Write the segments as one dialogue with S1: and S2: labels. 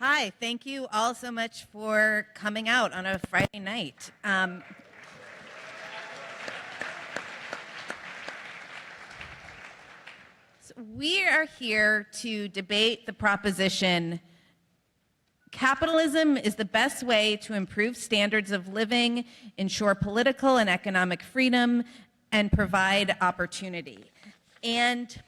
S1: Hi, thank you all so much for coming out on a Friday night. So we are here to debate the proposition, capitalism is the best way to improve standards of living, ensure political and economic freedom, and provide opportunity. And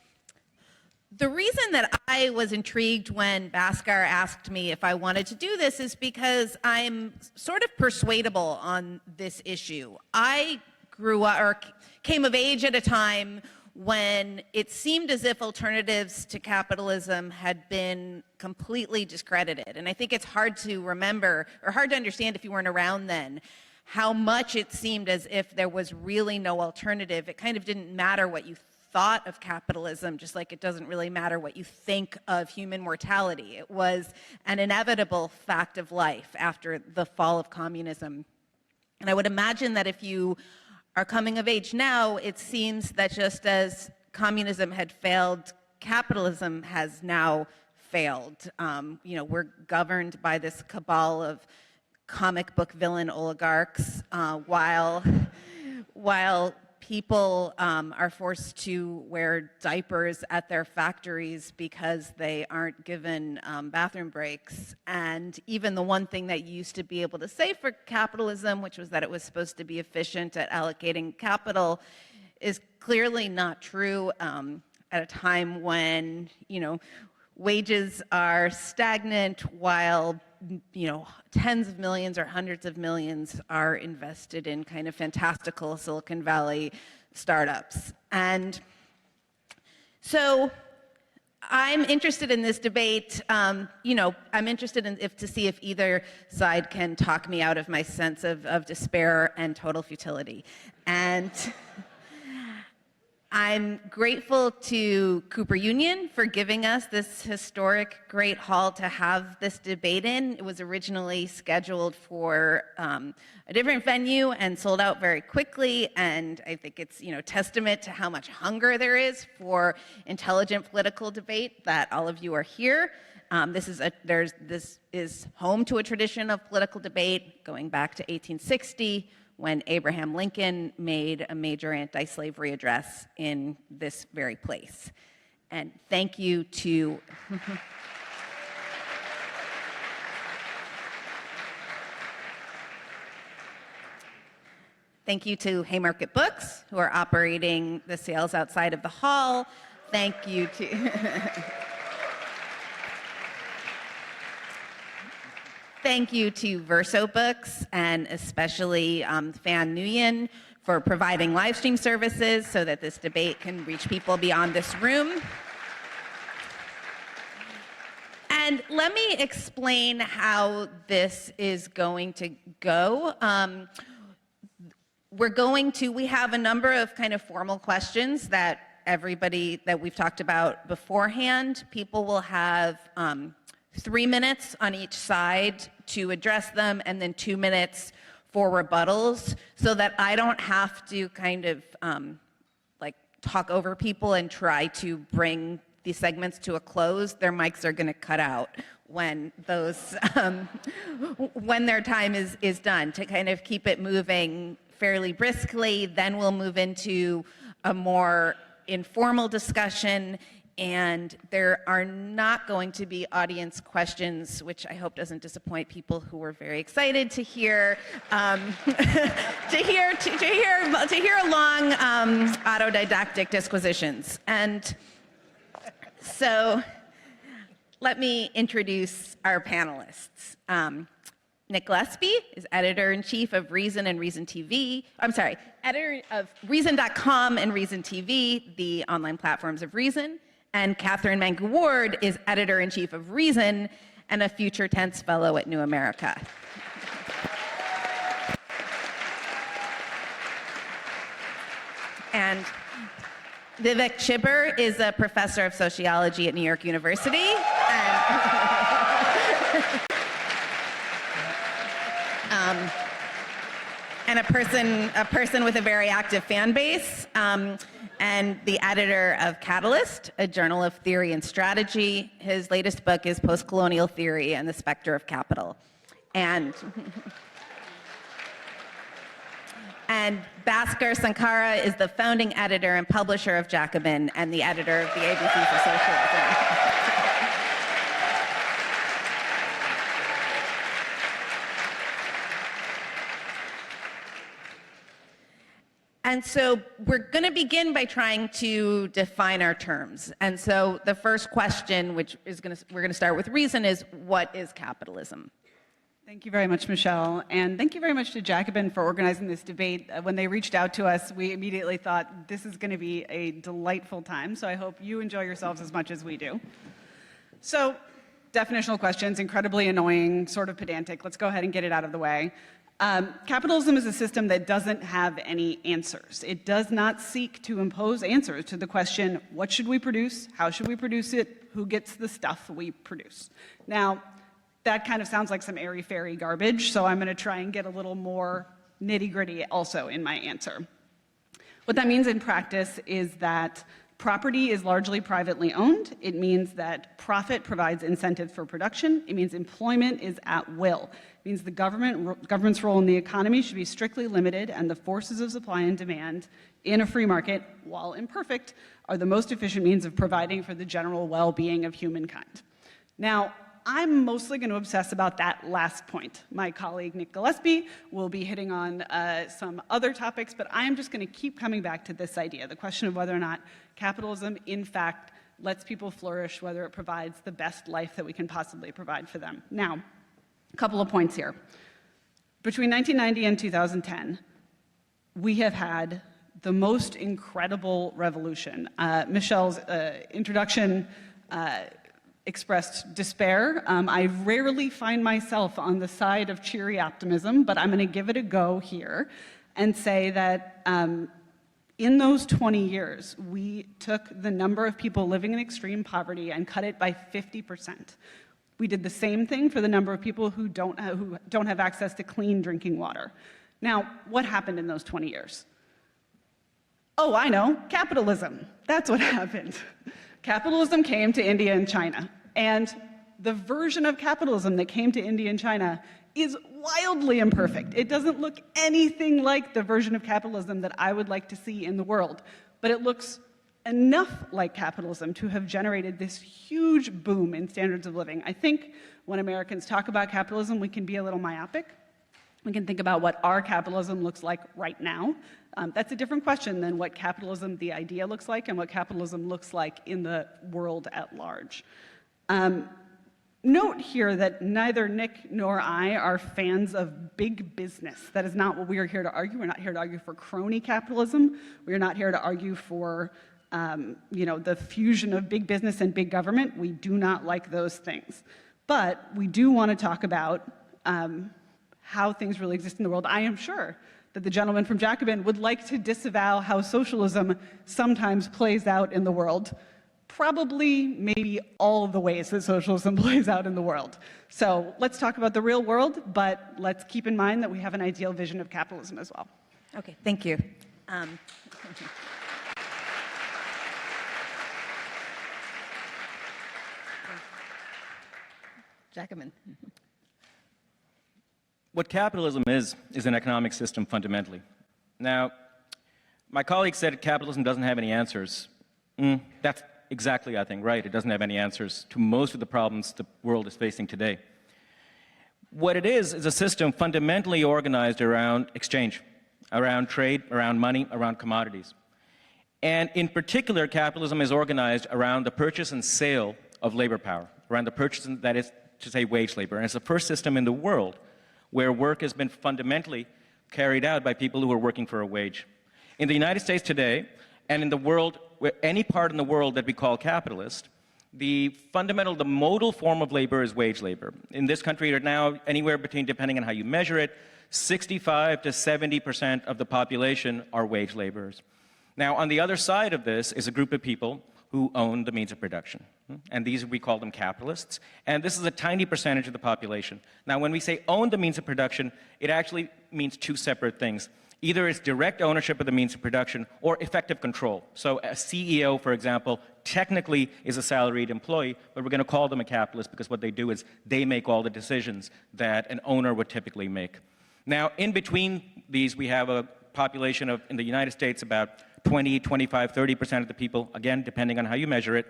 S1: the reason that I was intrigued when Bhaskar asked me if I wanted to do this is because I'm sort of persuadable on this issue. I grew up or came of age at a time when it seemed as if alternatives to capitalism had been completely discredited. And I think it's hard to remember, or hard to understand if you weren't around then, how much it seemed as if there was really no alternative. It kind of didn't matter what you thought of capitalism, just like it doesn't really matter what you think of human mortality. It was an inevitable fact of life after the fall of communism. And I would imagine that if you are coming of age now, it seems that just as communism had failed, capitalism has now failed. We're governed by this cabal of comic book villain oligarchs, while people are forced to wear diapers at their factories because they aren't given bathroom breaks. And even the one thing that you used to be able to say for capitalism, which was that it was supposed to be efficient at allocating capital, is clearly not true at a time when, wages are stagnant while tens of millions or hundreds of millions are invested in kind of fantastical Silicon Valley startups. And so I'm interested in this debate. I'm interested in to see if either side can talk me out of my sense of despair and total futility. And I'm grateful to Cooper Union for giving us this historic great hall to have this debate in. It was originally scheduled for a different venue and sold out very quickly, and I think it's testament to how much hunger there is for intelligent political debate that all of you are here. This is home to a tradition of political debate going back to 1860. When Abraham Lincoln made a major anti-slavery address in this very place. And thank you to thank you to Haymarket Books, who are operating the sales outside of the hall. Thank you to Thank you to Verso Books, and especially Fan Nguyen for providing live stream services so that this debate can reach people beyond this room. And let me explain how this is going to go. We have a number of kind of formal questions that everybody that we've talked about beforehand. People will have 3 minutes on each side to address them, and then 2 minutes for rebuttals, so that I don't have to kind of talk over people and try to bring these segments to a close. Their mics are going to cut out when when their time is done, to kind of keep it moving fairly briskly. Then we'll move into a more informal discussion. And there are not going to be audience questions, which I hope doesn't disappoint people who were very excited to hear to hear long autodidactic disquisitions. And so let me introduce our panelists. Nick Gillespie is editor-in-chief of Reason and Reason TV. Editor of Reason.com and Reason TV, the online platforms of Reason. And Katherine Mangu-Ward is editor-in-chief of Reason and a future tense fellow at New America. And Vivek Chibber is a professor of sociology at New York University. And and a person with a very active fan base, and the editor of Catalyst, a journal of theory and strategy. His latest book is Postcolonial Theory and the Specter of Capital. And Bhaskar Sunkara is the founding editor and publisher of Jacobin and the editor of the ABC for Socialism. And so we're going to begin by trying to define our terms. And so the first question, which is we're going to start with reason, is what is capitalism?
S2: Thank you very much, Michelle. And thank you very much to Jacobin for organizing this debate. When they reached out to us, we immediately thought this is going to be a delightful time. So I hope you enjoy yourselves as much as we do. So definitional questions, incredibly annoying, sort of pedantic. Let's go ahead and get it out of the way. Capitalism is a system that doesn't have any answers. It does not seek to impose answers to the question, what should we produce? How should we produce it? Who gets the stuff we produce? Now, that kind of sounds like some airy-fairy garbage, so I'm going to try and get a little more nitty-gritty also in my answer. What that means in practice is that property is largely privately owned. It means that profit provides incentives for production. It means employment is at will. It means the government's role in the economy should be strictly limited, and the forces of supply and demand in a free market, while imperfect, are the most efficient means of providing for the general well-being of humankind. Now, I'm mostly going to obsess about that last point. My colleague Nick Gillespie will be hitting on some other topics, but I am just going to keep coming back to this idea, the question of whether or not capitalism, in fact, lets people flourish, whether it provides the best life that we can possibly provide for them. Now, a couple of points here. Between 1990 and 2010, we have had the most incredible revolution. Michelle's introduction expressed despair. I rarely find myself on the side of cheery optimism, but I'm going to give it a go here and say that in those 20 years, we took the number of people living in extreme poverty and cut it by 50%. We did the same thing for the number of people who don't have access to clean drinking water. Now, what happened in those 20 years? Oh, I know, capitalism. That's what happened. Capitalism came to India and China, and the version of capitalism that came to India and China is wildly imperfect. It doesn't look anything like the version of capitalism that I would like to see in the world, but it looks enough like capitalism to have generated this huge boom in standards of living. I think when Americans talk about capitalism, we can be a little myopic. We can think about what our capitalism looks like right now. That's a different question than what capitalism, the idea, looks like and what capitalism looks like in the world at large. Note here that neither Nick nor I are fans of big business. That is not what we are here to argue. We're not here to argue for crony capitalism. We are not here to argue for the fusion of big business and big government. We do not like those things. But we do want to talk about how things really exist in the world. I am sure that the gentleman from Jacobin would like to disavow how socialism sometimes plays out in the world. Probably, maybe all of the ways that socialism plays out in the world. So let's talk about the real world, but let's keep in mind that we have an ideal vision of capitalism as well.
S1: Okay, thank you. Jacobin.
S3: What capitalism is an economic system fundamentally. Now, my colleague said capitalism doesn't have any answers. That's exactly, I think, right. It doesn't have any answers to most of the problems the world is facing today. What it is a system fundamentally organized around exchange, around trade, around money, around commodities. And in particular, capitalism is organized around the purchase and sale of labor power, around the purchase, that is to say, wage labor. And it's the first system in the world where work has been fundamentally carried out by people who are working for a wage. In the United States today, and in the world, where any part in the world that we call capitalist, the modal form of labor is wage labor. In this country, there are now anywhere between, depending on how you measure it, 65 to 70% of the population are wage laborers. Now, on the other side of this is a group of people who own the means of production. And these, we call them capitalists. And this is a tiny percentage of the population. Now, when we say own the means of production, it actually means two separate things. Either it's direct ownership of the means of production or effective control. So a CEO, for example, technically is a salaried employee, but we're going to call them a capitalist because what they do is they make all the decisions that an owner would typically make. Now, in between these, we have a population of, in the United States, about 20, 25, 30% of the people, again, depending on how you measure it,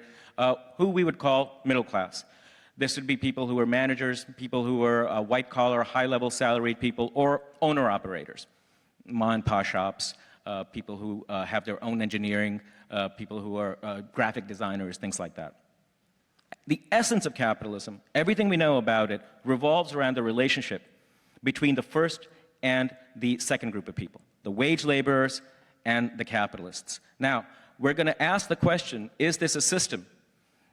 S3: who we would call middle class. This would be people who are managers, people who are white-collar, high-level salaried people, or owner-operators, mom-and-pop shops, people who have their own engineering, people who are graphic designers, things like that. The essence of capitalism, everything we know about it, revolves around the relationship between the first and the second group of people, the wage laborers and the capitalists. Now, we're going to ask the question, is this a system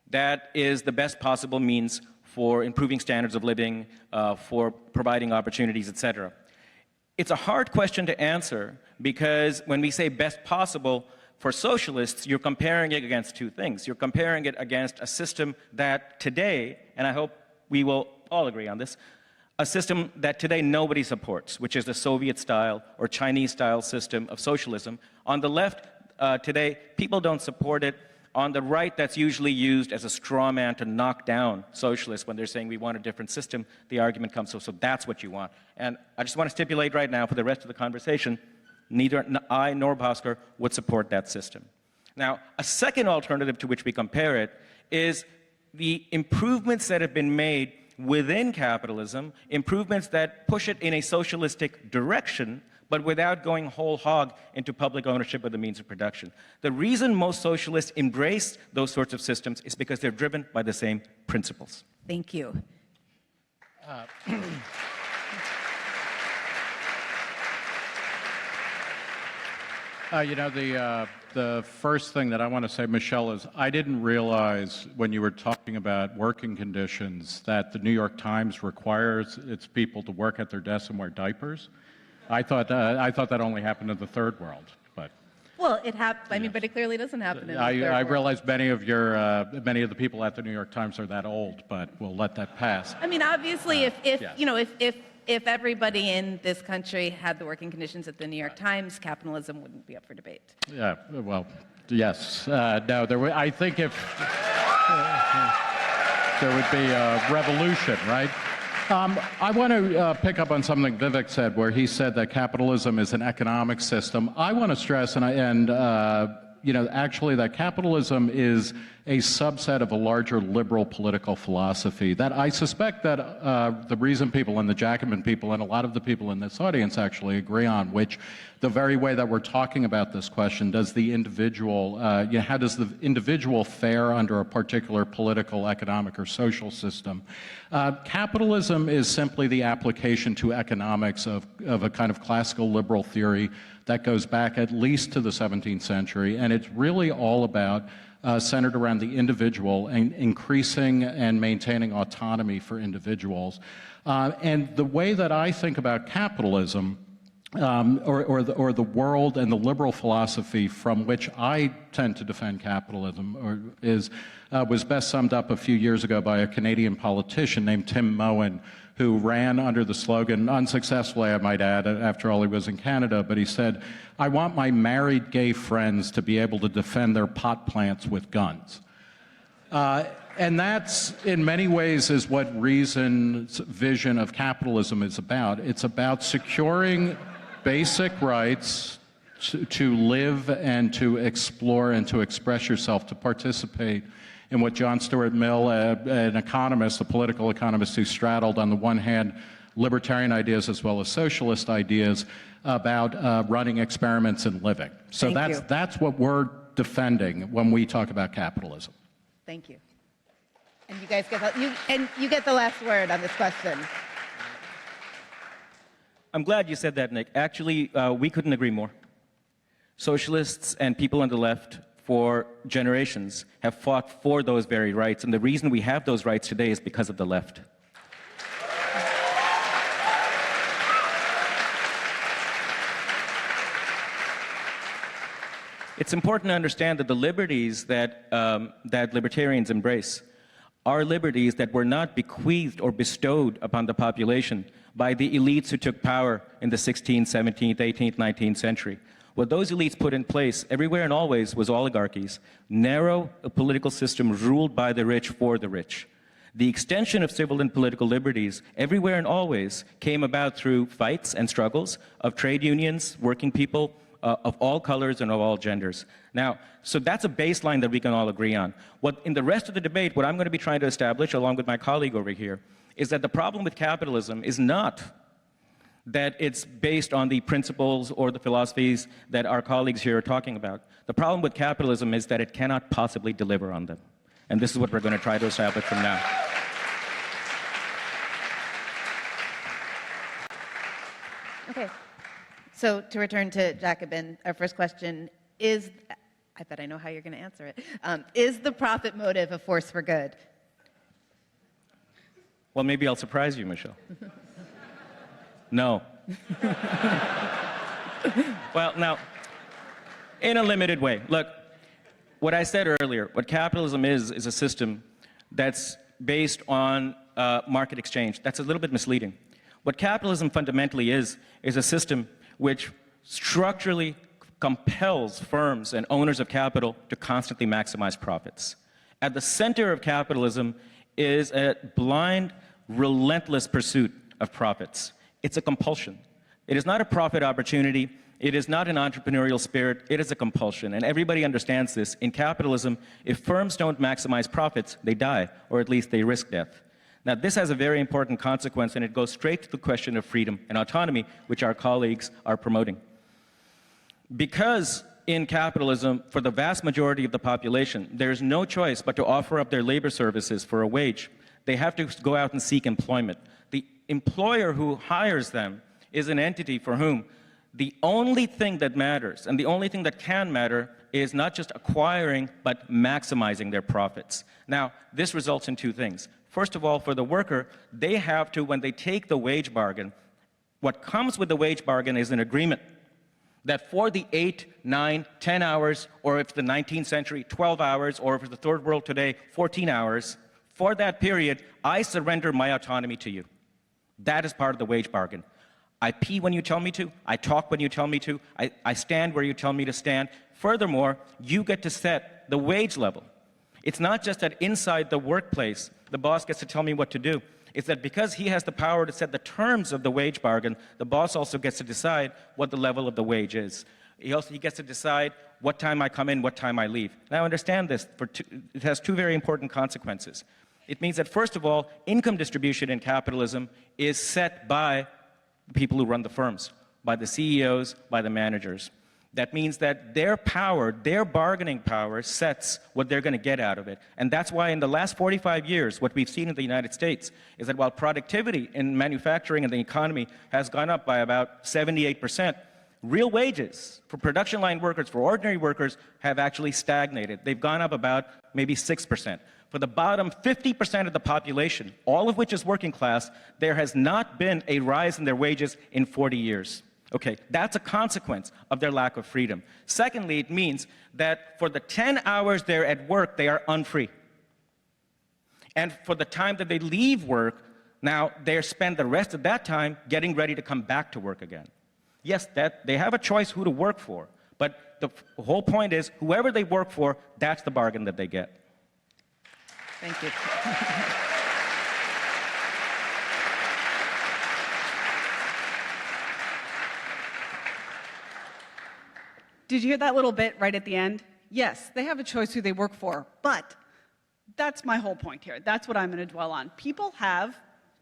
S3: that is the best possible means for improving standards of living, for providing opportunities, et cetera? It's a hard question to answer because when we say best possible, for socialists, you're comparing it against two things. You're comparing it against a system that today, and I hope we will all agree on this, a system that today nobody supports, which is the Soviet-style or Chinese-style system of socialism. On the left today, people don't support it. On the right, that's usually used as a straw man to knock down socialists when they're saying we want a different system. The argument comes, so that's what you want. And I just want to stipulate right now for the rest of the conversation, neither I nor Bhaskar would support that system. Now, a second alternative to which we compare it is the improvements that have been made within capitalism, improvements that push it in a socialistic direction, but without going whole hog into public ownership of the means of production. The reason most socialists embrace those sorts of systems is because they're driven by the same principles.
S1: Thank you.
S4: You know, the first thing that I want to say, Michelle, is I didn't realize when you were talking about working conditions that the New York Times requires its people to work at their desks and wear diapers. I thought that only happened in the third world, but.
S1: Well, it happens. I mean, but it clearly doesn't happen in the third
S4: I
S1: world.
S4: realize many of the people at the New York Times are that old, but we'll let that pass.
S1: I mean, obviously,
S4: yes.
S1: you know, if everybody in this country had the working conditions at the New York Times, capitalism wouldn't be up for debate.
S4: Yeah, well, yes. No, I think if there would be a revolution, right? I want to pick up on something Vivek said, where he said that capitalism is an economic system. I want to stress, actually that capitalism is a subset of a larger liberal political philosophy that I suspect that the reason people and the Jacobin people and a lot of the people in this audience actually agree on, which the very way that we're talking about this question, does the individual, how does the individual fare under a particular political, economic, or social system? Capitalism is simply the application to economics of a kind of classical liberal theory that goes back at least to the 17th century, and it's really all about centered around the individual and increasing and maintaining autonomy for individuals. And the way that I think about capitalism, or the world and the liberal philosophy from which I tend to defend capitalism, was best summed up a few years ago by a Canadian politician named Tim Moen, who ran under the slogan, unsuccessfully I might add, after all he was in Canada, but he said, I want my married gay friends to be able to defend their pot plants with guns. And that's, in many ways, is what Reason's vision of capitalism is about. It's about securing basic rights to live and to explore and to express yourself, to participate in what John Stuart Mill, an economist, a political economist who straddled, on the one hand, libertarian ideas as well as socialist ideas about running experiments and living. So that's what we're defending when we talk about capitalism.
S1: Thank you. And you guys get the last word on this question.
S3: I'm glad you said that, Nick. Actually, we couldn't agree more. Socialists and people on the left for generations have fought for those very rights, and the reason we have those rights today is because of the left. it's important to understand that the liberties that libertarians embrace are liberties that were not bequeathed or bestowed upon the population by the elites who took power in the 16th, 17th, 18th, 19th century. What those elites put in place everywhere and always was oligarchies, narrow political systems ruled by the rich for the rich. The extension of civil and political liberties everywhere and always came about through fights and struggles of trade unions, working people of all colors and of all genders. Now, so that's a baseline that we can all agree on. In the rest of the debate, what I'm going to be trying to establish, along with my colleague over here, is that the problem with capitalism is not that it's based on the principles or the philosophies that our colleagues here are talking about. The problem with capitalism is that it cannot possibly deliver on them. And this is what we're going to try to establish from now.
S1: Okay. So to return to Jacobin, our first question is, I bet I know how you're going to answer it. Is the profit motive a force for good?
S3: Well, maybe I'll surprise you, Michelle. No. Well, now, in a limited way. Look, what I said earlier, what capitalism is a system that's based on market exchange. That's a little bit misleading. What capitalism fundamentally is a system which structurally compels firms and owners of capital to constantly maximize profits. At the center of capitalism is a blind, relentless pursuit of profits. It's a compulsion. It is not a profit opportunity. It is not an entrepreneurial spirit. It is a compulsion. And everybody understands this. In capitalism, if firms don't maximize profits, they die, or at least they risk death. Now, this has a very important consequence, and it goes straight to the question of freedom and autonomy, which our colleagues are promoting. Because in capitalism, for the vast majority of the population, there's no choice but to offer up their labor services for a wage. They have to go out and seek employment. The employer who hires them is an entity for whom the only thing that matters, and the only thing that can matter, is not just acquiring, but maximizing their profits. Now, this results in two things. First of all, for the worker, they have to, when they take the wage bargain, what comes with the wage bargain is an agreement that for the 8, 9, 10 hours, or if it's the 19th century, 12 hours, or if it's the third world today, 14 hours, for that period, I surrender my autonomy to you. That is part of the wage bargain. I pee when you tell me to, I talk when you tell me to, I stand where you tell me to stand. Furthermore, you get to set the wage level. It's not just that inside the workplace, the boss gets to tell me what to do. It's that because he has the power to set the terms of the wage bargain, the boss also gets to decide what the level of the wage is. He gets to decide what time I come in, what time I leave. Now understand this, it has two very important consequences. It means that, first of all, income distribution in capitalism is set by people who run the firms, by the CEOs, by the managers. That means that their power, their bargaining power, sets what they're going to get out of it. And that's why in the last 45 years, what we've seen in the United States is that while productivity in manufacturing and the economy has gone up by about 78%, real wages for production line workers, for ordinary workers, have actually stagnated. They've gone up about maybe 6%. For the bottom 50% of the population, all of which is working class, there has not been a rise in their wages in 40 years. Okay, that's a consequence of their lack of freedom. Secondly, it means that for the 10 hours they're at work, they are unfree. And for the time that they leave work, now they spend the rest of that time getting ready to come back to work again. Yes, they have a choice who to work for, but the whole point is whoever they work for, that's the bargain that they get.
S1: Thank you.
S2: Did you hear that little bit right at the end? Yes, they have a choice who they work for, but that's my whole point here. That's what I'm going to dwell on. People have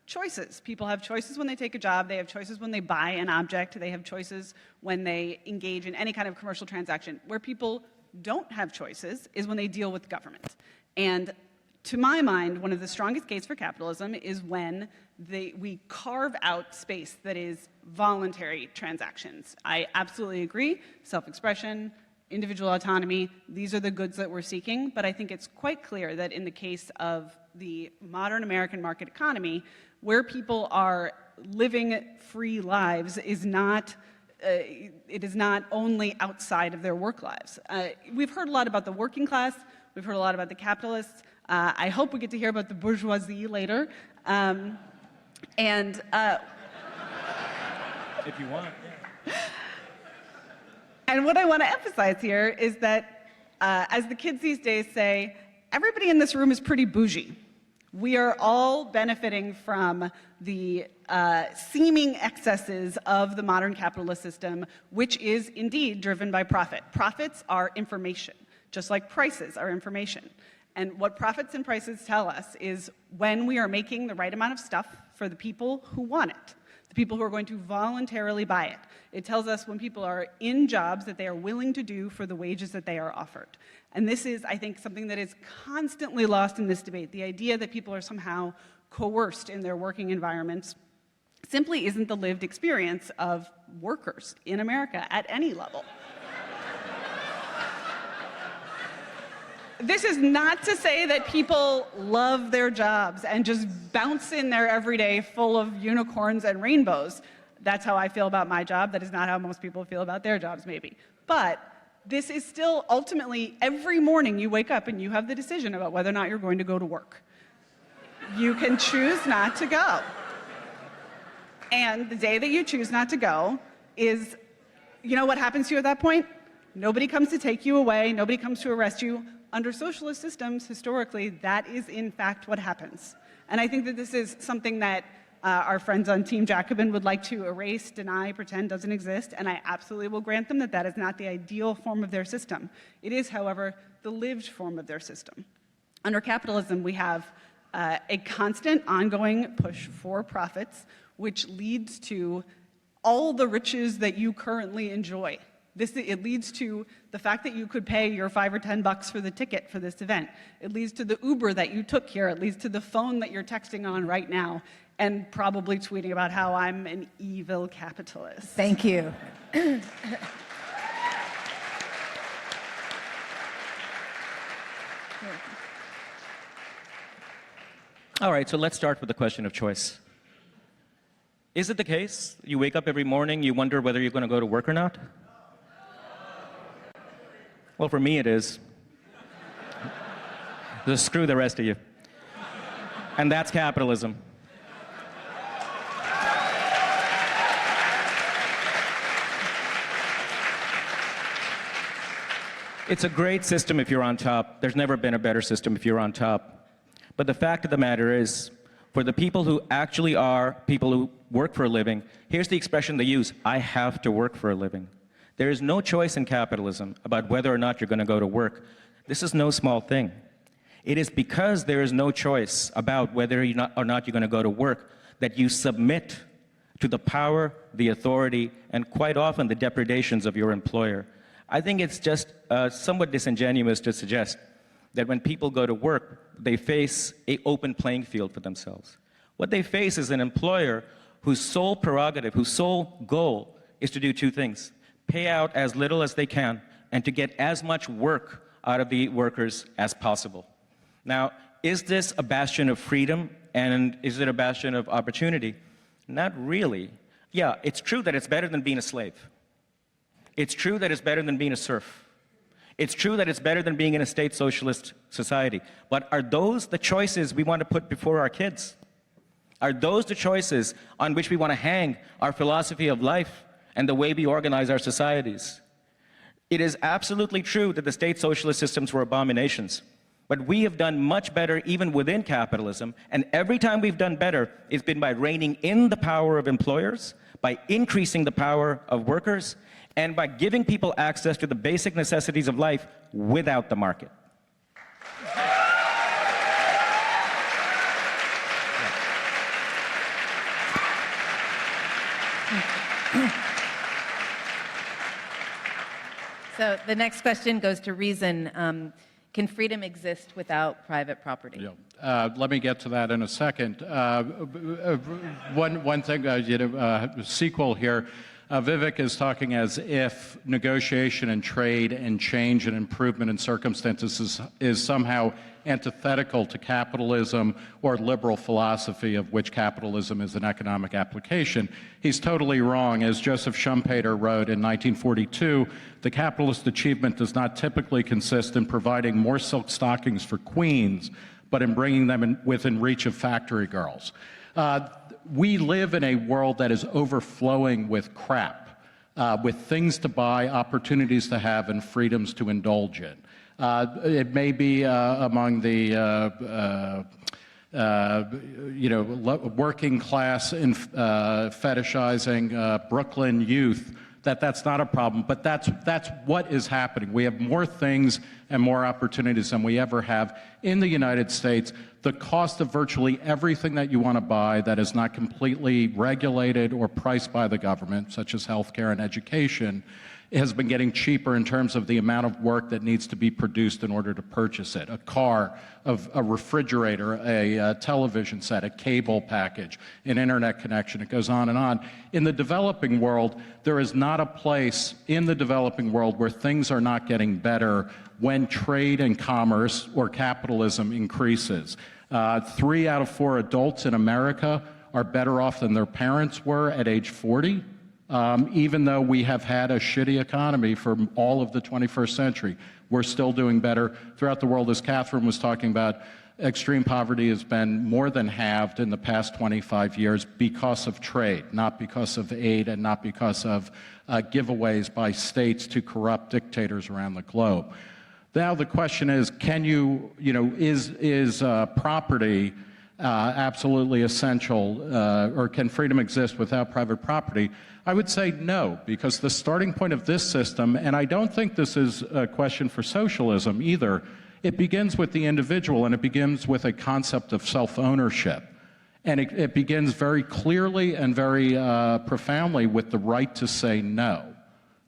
S2: choices. People have choices when they take a job. They have choices when they buy an object. They have choices when they engage in any kind of commercial transaction. Where people don't have choices is when they deal with government. And to my mind, one of the strongest gates for capitalism is when we carve out space that is voluntary transactions. I absolutely agree. Self-expression, individual autonomy, these are the goods that we're seeking. But I think it's quite clear that in the case of the modern American market economy, where people are living free lives is not it is not only outside of their work lives. We've heard a lot about the working class. We've heard a lot about the capitalists. I hope we get to hear about the bourgeoisie later.
S3: If you want. Yeah.
S2: And what I want to emphasize here is that, as the kids these days say, everybody in this room is pretty bougie. We are all benefiting from the seeming excesses of the modern capitalist system, which is indeed driven by profit. Profits are information, just like prices are information. And what profits and prices tell us is when we are making the right amount of stuff for the people who want it, the people who are going to voluntarily buy it. It tells us when people are in jobs that they are willing to do for the wages that they are offered. And this is, I think, something that is constantly lost in this debate. The idea that people are somehow coerced in their working environments simply isn't the lived experience of workers in America at any level. This is not to say that people love their jobs and just bounce in there every day full of unicorns and rainbows. That's how I feel about my job. That is not how most people feel about their jobs, maybe. But this is still ultimately, every morning you wake up and you have the decision about whether or not you're going to go to work. You can choose not to go. And the day that you choose not to go is, you know what happens to you at that point? Nobody comes to take you away. Nobody comes to arrest you. Under socialist systems, historically, that is in fact what happens. And I think that this is something that our friends on Team Jacobin would like to erase, deny, pretend doesn't exist, and I absolutely will grant them that that is not the ideal form of their system. It is, however, the lived form of their system. Under capitalism, we have a constant, ongoing push for profits, which leads to all the riches that you currently enjoy. It leads to the fact that you could pay your $5 or $10 for the ticket for this event. It leads to the Uber that you took here. It leads to the phone that you're texting on right now and probably tweeting about how I'm an evil capitalist.
S1: Thank you.
S3: All right, so let's start with the question of choice. Is it the case you wake up every morning, you wonder whether you're going to go to work or not? Well, for me it is. Just screw the rest of you. And that's capitalism. It's a great system if you're on top. There's never been a better system if you're on top. But the fact of the matter is, for the people who actually are people who work for a living, here's the expression they use: I have to work for a living. There is no choice in capitalism about whether or not you're going to go to work. This is no small thing. It is because there is no choice about whether or not you're going to go to work that you submit to the power, the authority, and quite often the depredations of your employer. I think it's just somewhat disingenuous to suggest that when people go to work, they face an open playing field for themselves. What they face is an employer whose sole prerogative, whose sole goal is to do two things: pay out as little as they can and to get as much work out of the workers as possible. Now, is this a bastion of freedom and is it a bastion of opportunity? Not really. Yeah, it's true that it's better than being a slave. It's true that it's better than being a serf. It's true that it's better than being in a state socialist society. But are those the choices we want to put before our kids? Are those the choices on which we want to hang our philosophy of life and the way we organize our societies? It is absolutely true that the state socialist systems were abominations. But we have done much better even within capitalism, and every time we've done better, it's been by reining in the power of employers, by increasing the power of workers, and by giving people access to the basic necessities of life without the market.
S1: So the next question goes to Reason. Can freedom exist without private property?
S4: Yeah. Let me get to that in a second. One thing, sequel here. Vivek is talking as if negotiation and trade and change and improvement in circumstances is somehow antithetical to capitalism or liberal philosophy of which capitalism is an economic application. He's totally wrong. As Joseph Schumpeter wrote in 1942, the capitalist achievement does not typically consist in providing more silk stockings for queens, but in bringing them within reach of factory girls. We live in a world that is overflowing with crap, with things to buy, opportunities to have, and freedoms to indulge in. It may be among the working class and fetishizing Brooklyn youth that's not a problem, but that's what is happening. We have more things and more opportunities than we ever have in the United States. The cost of virtually everything that you want to buy that is not completely regulated or priced by the government, such as healthcare and education, has been getting cheaper in terms of the amount of work that needs to be produced in order to purchase it. A car, a refrigerator, a television set, a cable package, an internet connection, it goes on and on. In the developing world, there is not a place in the developing world where things are not getting better when trade and commerce or capitalism increases. 3 out of 4 adults in America are better off than their parents were at age 40. Even though we have had a shitty economy for all of the 21st century, we're still doing better throughout the world. As Catherine was talking about, extreme poverty has been more than halved in the past 25 years because of trade, not because of aid and not because of giveaways by states to corrupt dictators around the globe. Now the question is, is property absolutely essential, or can freedom exist without private property? I would say no, because the starting point of this system, and I don't think this is a question for socialism either, it begins with the individual, and it begins with a concept of self-ownership. And it begins very clearly and very profoundly with the right to say no,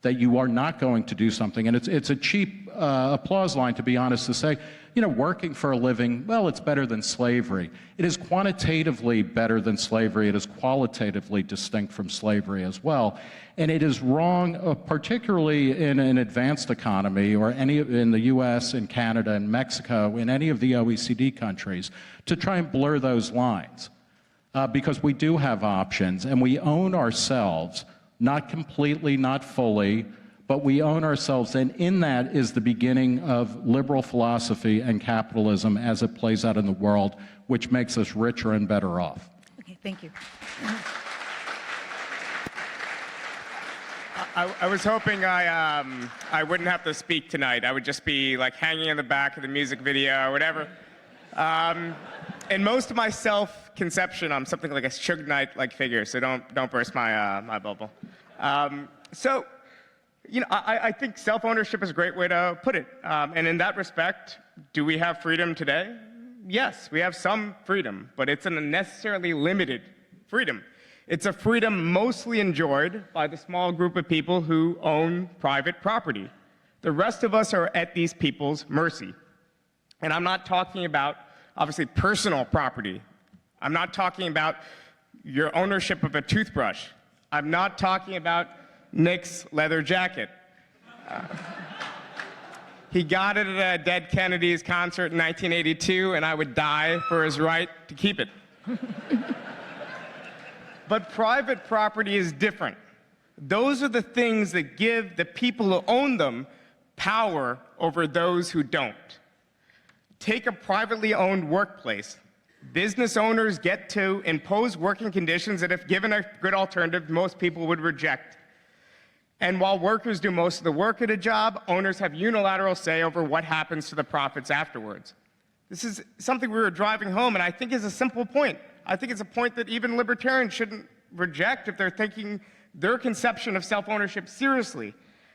S4: that you are not going to do something. And it's a cheap applause line, to be honest, to say, working for a living, well, it's better than slavery. It is quantitatively better than slavery. It is qualitatively distinct from slavery as well. And it is wrong, particularly in an advanced economy, or in the US, in Canada, in Mexico, in any of the OECD countries, to try and blur those lines. Because we do have options, and we own ourselves, not completely, not fully, but we own ourselves, and in that is the beginning of liberal philosophy and capitalism as it plays out in the world, which makes us richer and better off.
S1: Okay, thank you.
S5: I was hoping I wouldn't have to speak tonight. I would just be like hanging in the back of the music video or whatever. In most of my self-conception, I'm something like a Suge Knight-like figure, so don't burst my bubble. I think self-ownership is a great way to put it. And in that respect, do we have freedom today? Yes, we have some freedom, but it's an unnecessarily limited freedom. It's a freedom mostly enjoyed by the small group of people who own private property. The rest of us are at these people's mercy. And I'm not talking about, obviously, personal property. I'm not talking about your ownership of a toothbrush. I'm not talking about Nick's leather jacket. He got it at a Dead Kennedys concert in 1982, and I would die for his right to keep it. But private property is different. Those are the things that give the people who own them power over those who don't. Take a privately owned workplace. Business owners get to impose working conditions that, if given a good alternative, most people would reject. And while workers do most of the work at a job, owners have unilateral say over what happens to the profits afterwards. This is something we were driving home, and I think is a simple point. I think it's a point that even libertarians shouldn't reject if they're taking their conception of self-ownership seriously.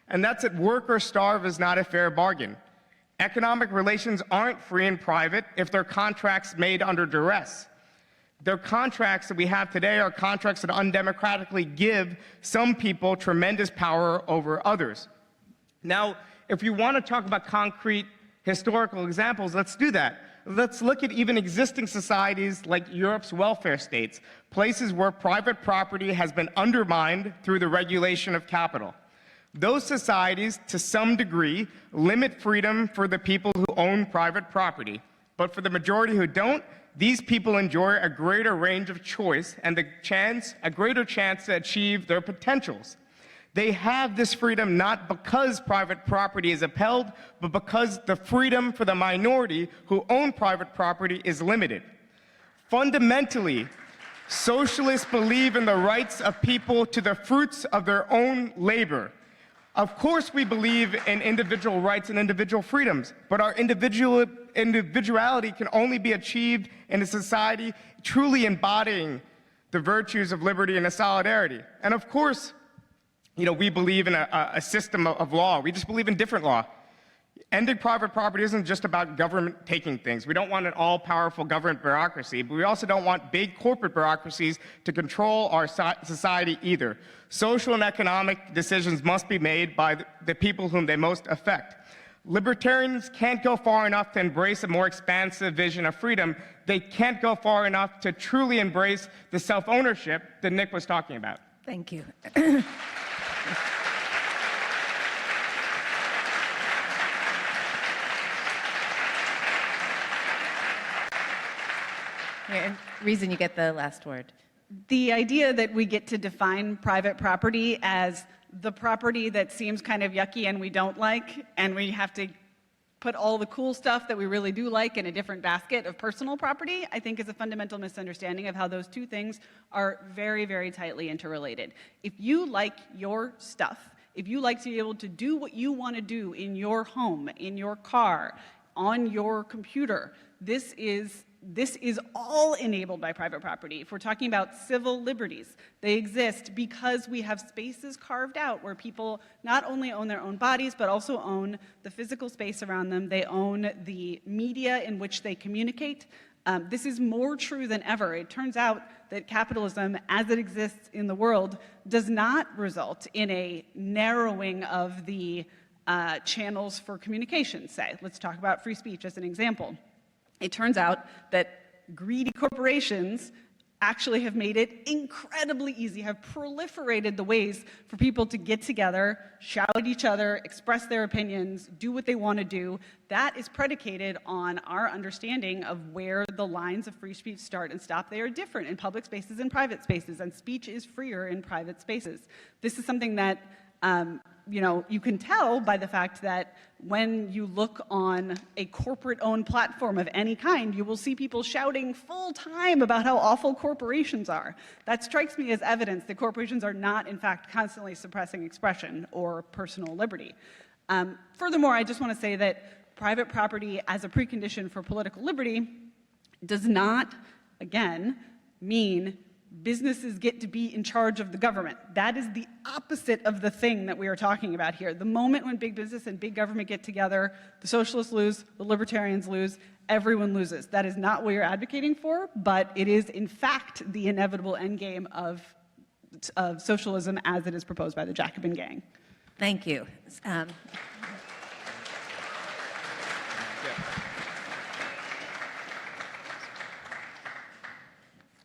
S5: And that's that work or starve is not a fair bargain. Economic relations aren't free and private if they're contracts made under duress. Their contracts that we have today are contracts that undemocratically give some people tremendous power over others. Now, if you want to talk about concrete historical examples, let's do that. Let's look at even existing societies like Europe's welfare states, places where private property has been undermined through the regulation of capital. Those societies, to some degree, limit freedom for the people who own private property. But for the majority who don't, these people enjoy a greater range of choice and a greater chance to achieve their potentials. They have this freedom not because private property is upheld, but because the freedom for the minority who own private property is limited. Fundamentally, socialists believe in the rights of people to the fruits of their own labor. Of course, we believe in individual rights and individual freedoms, but our individuality can only be achieved in a society truly embodying the virtues of liberty and of solidarity. And of course, we believe in a system of law. We just believe in different law. Ending private property isn't just about government taking things. We don't want an all-powerful government bureaucracy, but we also don't want big corporate bureaucracies to control our society either. Social and economic decisions must be made by the people whom they most affect. Libertarians can't go far enough to embrace a more expansive vision of freedom. They can't go far enough to truly embrace the self-ownership that Nick was talking about.
S1: Thank you. Here, reason you get the last word.
S2: The idea that we get to define private property as the property that seems kind of yucky and we don't like, and we have to put all the cool stuff that we really do like in a different basket of personal property, I think is a fundamental misunderstanding of how those two things are very, very tightly interrelated. If you like your stuff, if you like to be able to do what you want to do in your home, in your car, on your computer, this is all enabled by private property. If we're talking about civil liberties, they exist because we have spaces carved out where people not only own their own bodies, but also own the physical space around them. They own the media in which they communicate. This is more true than ever. It turns out that capitalism, as it exists in the world, does not result in a narrowing of the channels for communication, say. Let's talk about free speech as an example. It turns out that greedy corporations actually have made it incredibly easy, have proliferated the ways for people to get together, shout at each other, express their opinions, do what they want to do. That is predicated on our understanding of where the lines of free speech start and stop. They are different in public spaces and private spaces, and speech is freer in private spaces. This is something that you can tell by the fact that when you look on a corporate-owned platform of any kind, you will see people shouting full time about how awful corporations are. That strikes me as evidence that corporations are not, in fact, constantly suppressing expression or personal liberty. Furthermore, I just want to say that private property as a precondition for political liberty does not, again, mean businesses get to be in charge of the government. That is the opposite of the thing that we are talking about here. The moment when big business and big government get together, the socialists lose, the libertarians lose, everyone loses. That is not what you're advocating for, but it is in fact the inevitable endgame of socialism as it is proposed by the Jacobin gang.
S1: Thank you.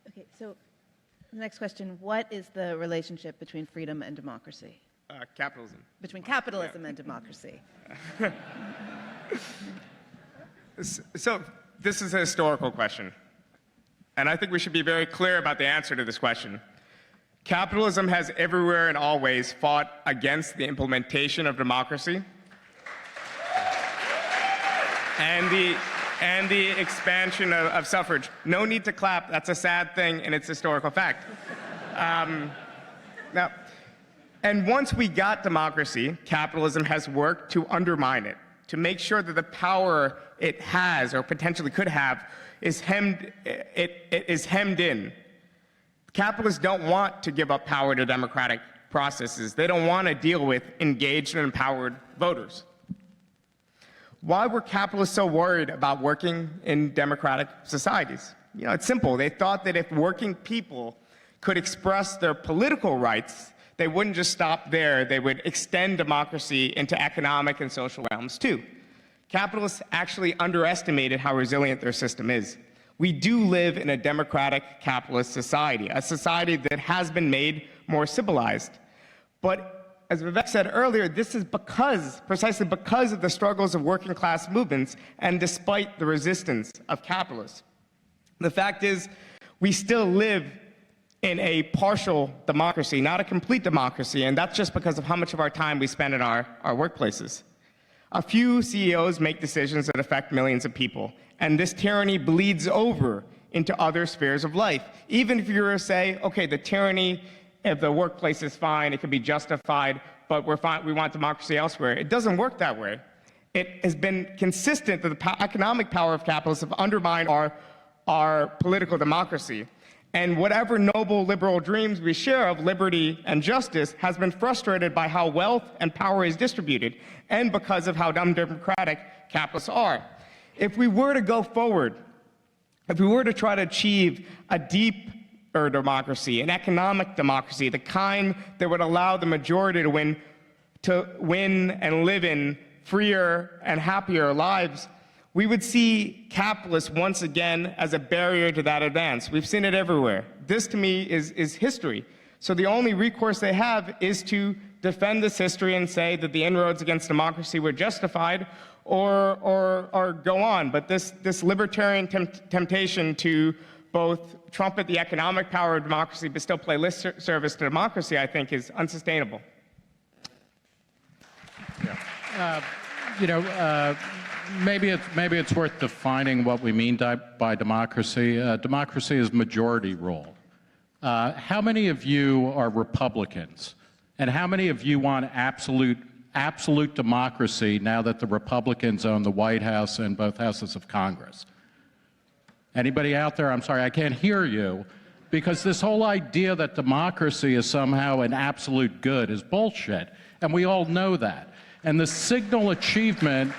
S1: Okay, so the next question, what is the relationship between freedom and democracy?
S5: Capitalism.
S1: Between capitalism and democracy.
S5: So this is a historical question, and I think we should be very clear about the answer to this question. Capitalism has everywhere and always fought against the implementation of democracy and the expansion of suffrage. No need to clap. That's a sad thing, and it's historical fact. Now, and once we got democracy, capitalism has worked to undermine it, to make sure that the power it has or potentially could have is hemmed in. Capitalists don't want to give up power to democratic processes. They don't want to deal with engaged and empowered voters. Why were capitalists so worried about working in democratic societies? It's simple. They thought that if working people could express their political rights, they wouldn't just stop there. They would extend democracy into economic and social realms too. Capitalists actually underestimated how resilient their system is. We do live in a democratic capitalist society, a society that has been made more civilized. But as Vivek said earlier, this is precisely because of the struggles of working class movements and despite the resistance of capitalists. The fact is, we still live in a partial democracy, not a complete democracy, and that's just because of how much of our time we spend in our workplaces. A few CEOs make decisions that affect millions of people, and this tyranny bleeds over into other spheres of life. Even if you were to say, okay, the tyranny of the workplace is fine, it can be justified, but we want democracy elsewhere. It doesn't work that way. It has been consistent that the economic power of capitalists have undermined our political democracy. And whatever noble liberal dreams we share of liberty and justice has been frustrated by how wealth and power is distributed and because of how undemocratic capitalists are. If we were to go forward, if we were to try to achieve a deeper democracy, an economic democracy, the kind that would allow the majority to win and live in freer and happier lives, we would see capitalists once again as a barrier to that advance. We've seen it everywhere. This, to me, is history. So the only recourse they have is to defend this history and say that the inroads against democracy were justified, or go on. But this libertarian temptation to both trumpet the economic power of democracy but still play lip service to democracy, I think, is unsustainable.
S4: Maybe it's worth defining what we mean by democracy. Democracy is majority rule. How many of you are Republicans? And how many of you want absolute democracy now that the Republicans own the White House and both houses of Congress? Anybody out there? I'm sorry, I can't hear you. Because this whole idea that democracy is somehow an absolute good is bullshit. And we all know that. And the signal achievement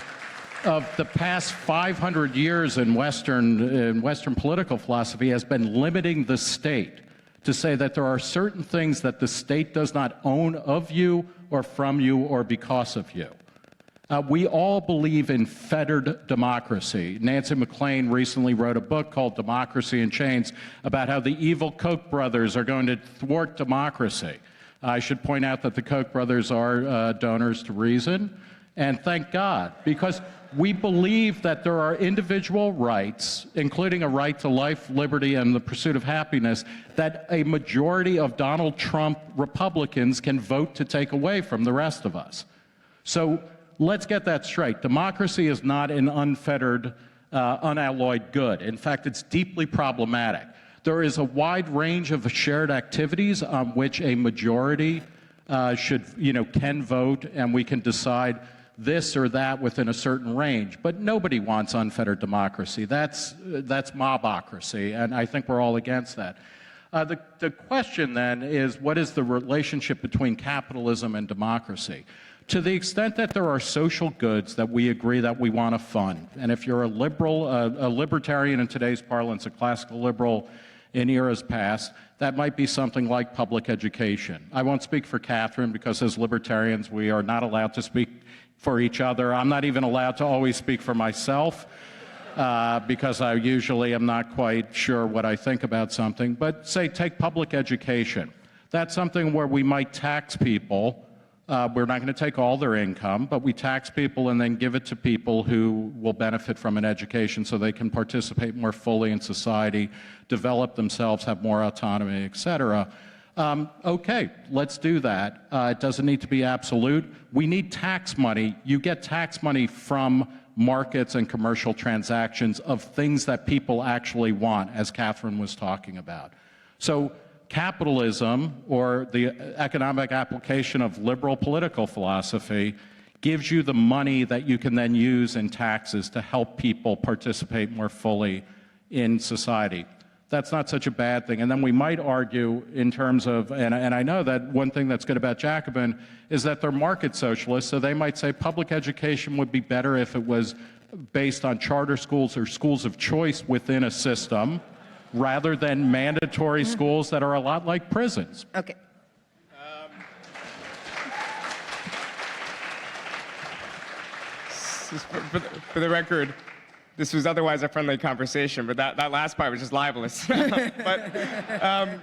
S4: of the past 500 years in Western political philosophy has been limiting the state to say that there are certain things that the state does not own of you or from you or because of you. We all believe in fettered democracy. Nancy MacLean recently wrote a book called Democracy in Chains about how the evil Koch brothers are going to thwart democracy. I should point out that the Koch brothers are donors to Reason, and thank God, because we believe that there are individual rights, including a right to life, liberty, and the pursuit of happiness, that a majority of Donald Trump Republicans can vote to take away from the rest of us. So let's get that straight. Democracy is not an unfettered, unalloyed good. In fact, it's deeply problematic. There is a wide range of shared activities on which a majority can vote, and we can decide this or that within a certain range. But nobody wants unfettered democracy. That's mobocracy, and I think we're all against that. The question then is, what is the relationship between capitalism and democracy? To the extent that there are social goods that we agree that we want to fund, and if you're a liberal, a libertarian in today's parlance, a classical liberal in eras past, that might be something like public education. I won't speak for Katherine because as libertarians we are not allowed to speak for each other. I'm not even allowed to always speak for myself because I usually am not quite sure what I think about something. But say, take public education. That's something where we might tax people. We're not going to take all their income, but we tax people and then give it to people who will benefit from an education so they can participate more fully in society, develop themselves, have more autonomy, et cetera. Okay, let's do that. It doesn't need to be absolute. We need tax money. You get tax money from markets and commercial transactions of things that people actually want, as Katherine was talking about. So capitalism, or the economic application of liberal political philosophy, gives you the money that you can then use in taxes to help people participate more fully in society. That's not such a bad thing. And then we might argue in terms of, and I know that one thing that's good about Jacobin is that they're market socialists, so they might say public education would be better if it was based on charter schools or schools of choice within a system, rather than mandatory schools that are a lot like prisons.
S1: Okay.
S5: For the record, this was otherwise a friendly conversation, but that last part was just libelous. But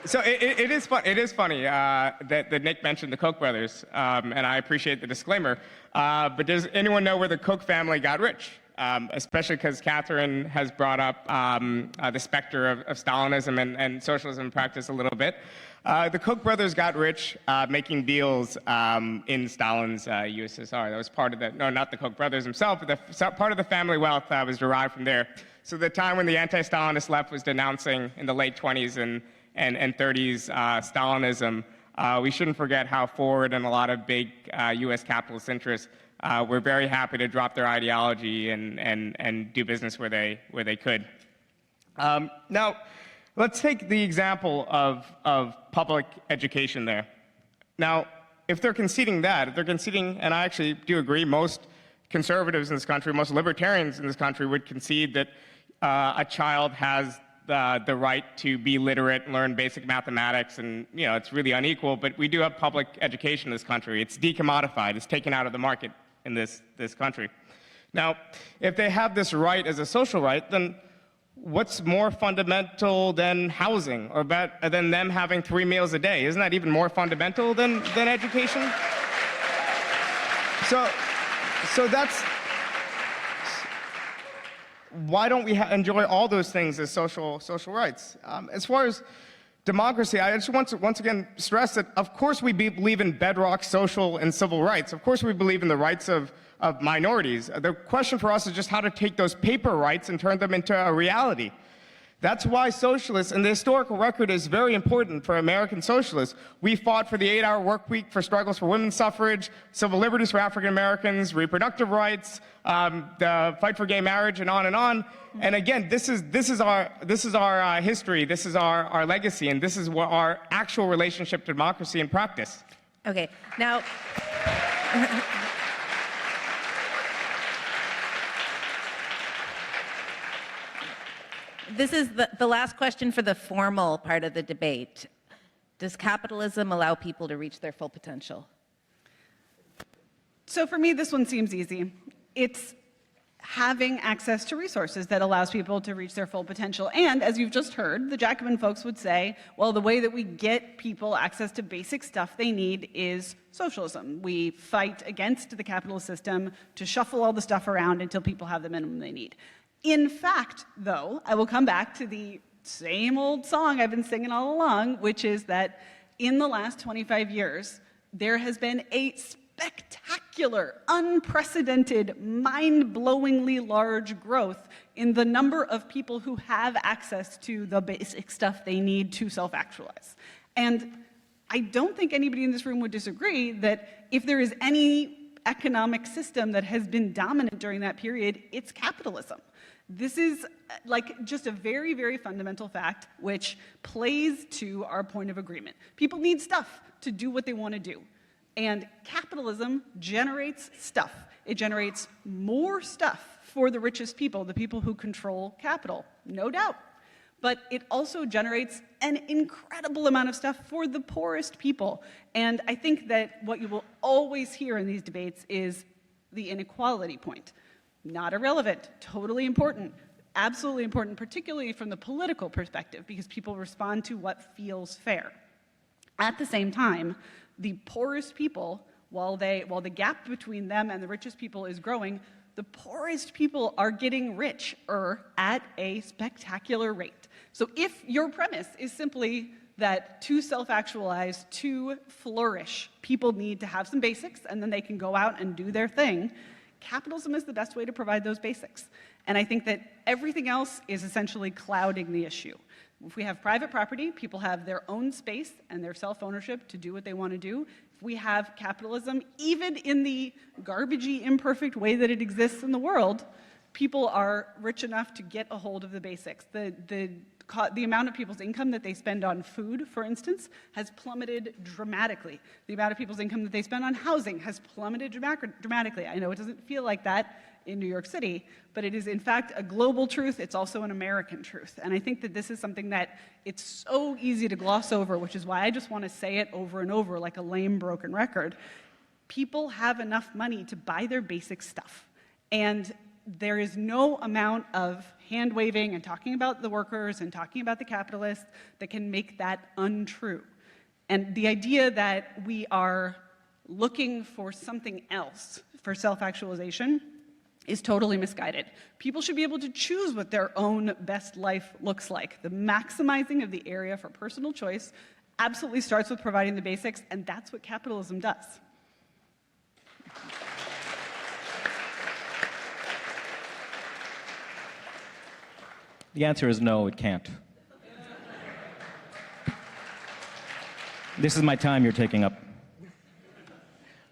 S5: So it is fun. It is funny that Nick mentioned the Koch brothers, and I appreciate the disclaimer. But does anyone know where the Koch family got rich? Especially because Katherine has brought up the specter of Stalinism and socialism in practice a little bit. The Koch brothers got rich making deals in Stalin's USSR. That was part of the, no, not the Koch brothers themselves, but part of the family wealth was derived from there. So the time when the anti-Stalinist left was denouncing in the late 20s and 30s Stalinism, we shouldn't forget how Ford and a lot of big US capitalist interests were very happy to drop their ideology and do business where they could. Now, let's take the example of public education there. Now, if they're conceding that, if they're conceding, and I actually do agree, most conservatives in this country, most libertarians in this country would concede that a child has the right to be literate and learn basic mathematics, and it's really unequal, but we do have public education in this country. It's decommodified, it's taken out of the market in this country. Now, if they have this right as a social right, then what's more fundamental than housing or than them having 3 meals a day? Isn't that even more fundamental than education? So that's, why don't we enjoy all those things as social rights? As far as democracy, I just want to once again stress that, of course, we believe in bedrock social and civil rights. Of course, we believe in the rights of minorities. The question for us is just how to take those paper rights and turn them into a reality. That's why socialists, and the historical record is very important for American socialists. We fought for the 8-hour work week, for struggles for women's suffrage, civil liberties for African Americans, reproductive rights, the fight for gay marriage, and on and on. And again, this is our history, this is our legacy, and this is what our actual relationship to democracy in practice.
S1: Okay, now. This is the last question for the formal part of the debate. Does capitalism allow people to reach their full potential?
S2: So for me, this one seems easy. It's having access to resources that allows people to reach their full potential. And as you've just heard, the Jacobin folks would say, well, the way that we get people access to basic stuff they need is socialism. We fight against the capitalist system to shuffle all the stuff around until people have the minimum they need. In fact, though, I will come back to the same old song I've been singing all along, which is that in the last 25 years, there has been a spectacular, unprecedented, mind-blowingly large growth in the number of people who have access to the basic stuff they need to self-actualize. And I don't think anybody in this room would disagree that if there is any economic system that has been dominant during that period, it's capitalism. This is just a very, very fundamental fact which plays to our point of agreement. People need stuff to do what they want to do. And capitalism generates stuff. It generates more stuff for the richest people, the people who control capital, no doubt. But it also generates an incredible amount of stuff for the poorest people. And I think that what you will always hear in these debates is the inequality point. Not irrelevant, totally important, absolutely important, particularly from the political perspective, because people respond to what feels fair. At the same time, the poorest people, while the gap between them and the richest people is growing, the poorest people are getting richer at a spectacular rate. So if your premise is simply that to self-actualize, to flourish, people need to have some basics and then they can go out and do their thing, capitalism is the best way to provide those basics. And I think that everything else is essentially clouding the issue. If we have private property, people have their own space and their self-ownership to do what they want to do. If we have capitalism, even in the garbagey, imperfect way that it exists in the world, people are rich enough to get a hold of the basics. The amount of people's income that they spend on food, for instance, has plummeted dramatically. The amount of people's income that they spend on housing has plummeted dramatically. I know it doesn't feel like that in New York City, but it is in fact a global truth. It's also an American truth. And I think that this is something that it's so easy to gloss over, which is why I just want to say it over and over like a lame, broken record. People have enough money to buy their basic stuff. And there is no amount of hand-waving and talking about the workers and talking about the capitalists that can make that untrue. And the idea that we are looking for something else for self-actualization is totally misguided. People should be able to choose what their own best life looks like. The maximizing of the area for personal choice absolutely starts with providing the basics, and that's what capitalism does.
S3: The answer is no, it can't. This is my time you're taking up.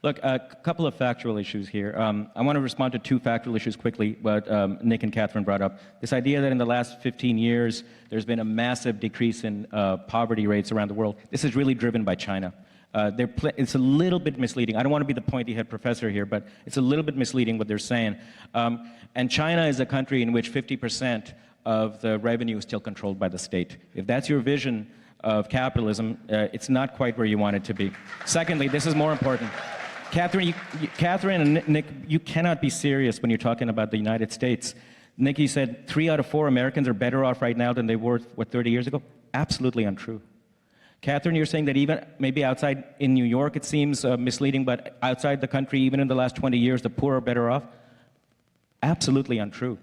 S3: Look, a couple of factual issues here. I want to respond to two factual issues quickly, what Nick and Katherine brought up. This idea that in the last 15 years, there's been a massive decrease in poverty rates around the world. This is really driven by China. It's a little bit misleading. I don't want to be the pointy-head professor here, but it's a little bit misleading what they're saying. And China is a country in which 50% of the revenue is still controlled by the state. If that's your vision of capitalism, it's not quite where you want it to be. Secondly, this is more important. Katherine and Nick, you cannot be serious when you're talking about the United States. Nick, you said 3 out of 4 Americans are better off right now than they were, 30 years ago? Absolutely untrue. Katherine, you're saying that even maybe outside in New York it seems misleading, but outside the country, even in the last 20 years, the poor are better off? Absolutely untrue.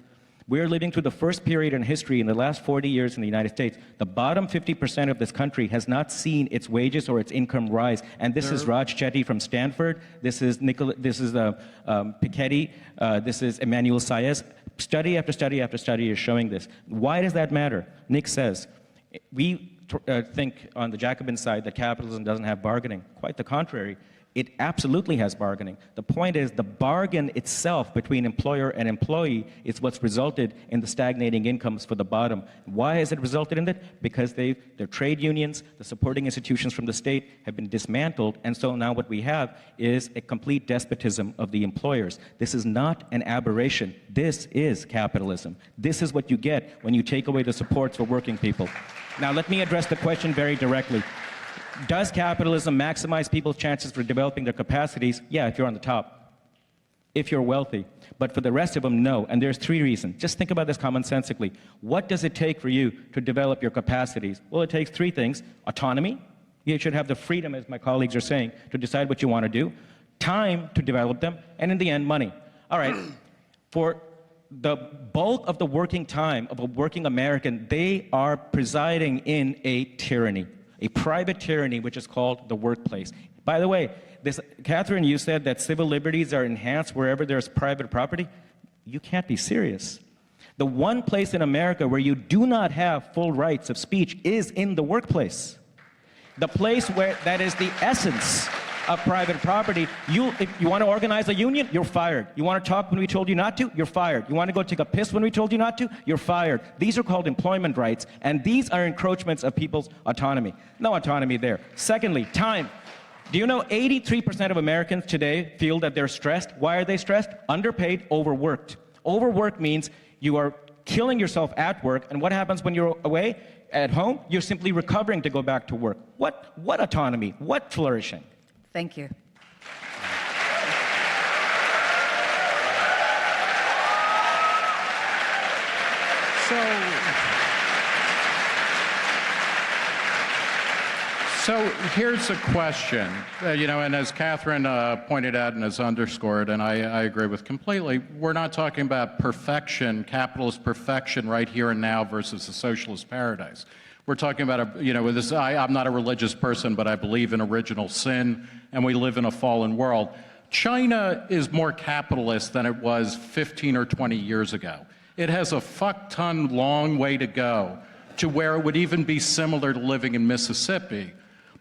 S3: We're living through the first period in history in the last 40 years in the United States. The bottom 50% of this country has not seen its wages or its income rise. And this is Raj Chetty from Stanford. This is Piketty. This is Emmanuel Saez. Study after study after study is showing this. Why does that matter? Nick says, we think on the Jacobin side that capitalism doesn't have bargaining. Quite the contrary. It absolutely has bargaining. The point is the bargain itself between employer and employee is what's resulted in the stagnating incomes for the bottom. Why has it resulted in that? Because their trade unions, the supporting institutions from the state have been dismantled, and so now what we have is a complete despotism of the employers. This is not an aberration. This is capitalism. This is what you get when you take away the supports for working people. Now let me address the question very directly. Does capitalism maximize people's chances for developing their capacities? Yeah, if you're on the top, if you're wealthy. But for the rest of them, no. And there's 3 reasons. Just think about this commonsensically. What does it take for you to develop your capacities? Well, it takes 3 things. Autonomy. You should have the freedom, as my colleagues are saying, to decide what you want to do. Time to develop them. And in the end, money. All right. For the bulk of the working time of a working American, they are presiding in a tyranny. A private tyranny, which is called the workplace. By the way, Katherine, you said that civil liberties are enhanced wherever there's private property. You can't be serious. The one place in America where you do not have full rights of speech is in the workplace. The place where that is the essence of private property. If you want to organize a union, you're fired. You want to talk when we told you not to, you're fired. You want to go take a piss when we told you not to, you're fired. These are called employment rights, and these are encroachments of people's autonomy. No autonomy there. Secondly, time. Do you know 83% of Americans today feel that they're stressed? Why are they stressed? Underpaid, overworked. Overworked means you are killing yourself at work, and what happens when you're away? At home, you're simply recovering to go back to work. What autonomy? What flourishing?
S1: Thank you.
S4: So here's a question, and as Katherine pointed out and has underscored, and I agree with completely, we're not talking about perfection, capitalist perfection right here and now versus a socialist paradise. We're talking about, I'm not a religious person, but I believe in original sin, and we live in a fallen world. China is more capitalist than it was 15 or 20 years ago. It has a fuck-ton long way to go to where it would even be similar to living in Mississippi.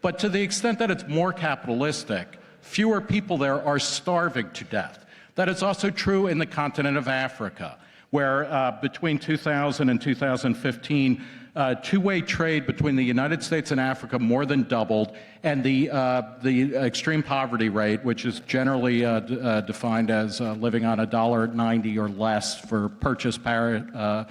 S4: But to the extent that it's more capitalistic, fewer people there are starving to death. That is also true in the continent of Africa, where between 2000 and 2015, two-way trade between the United States and Africa more than doubled, and the extreme poverty rate, which is generally defined as living on $1.90 or less for purchase power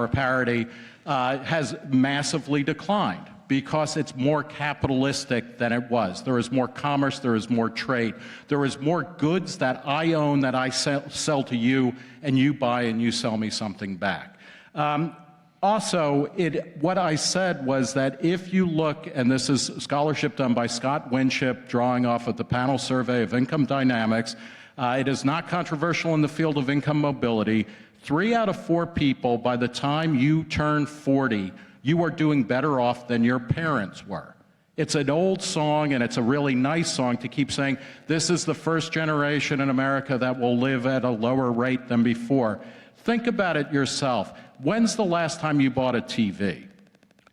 S4: parity, has massively declined. because it's more capitalistic than it was. There is more commerce, there is more trade, there is more goods that I own that I sell to you, and you buy and you sell me something back. Also, what I said was that if you look, and this is scholarship done by Scott Winship, drawing off of the panel survey of income dynamics, it is not controversial in the field of income mobility. 3 out of 4 people, by the time you turn 40, you are doing better off than your parents were. It's an old song, and it's a really nice song to keep saying, this is the first generation in America that will live at a lower rate than before. Think about it yourself. When's the last time you bought a TV?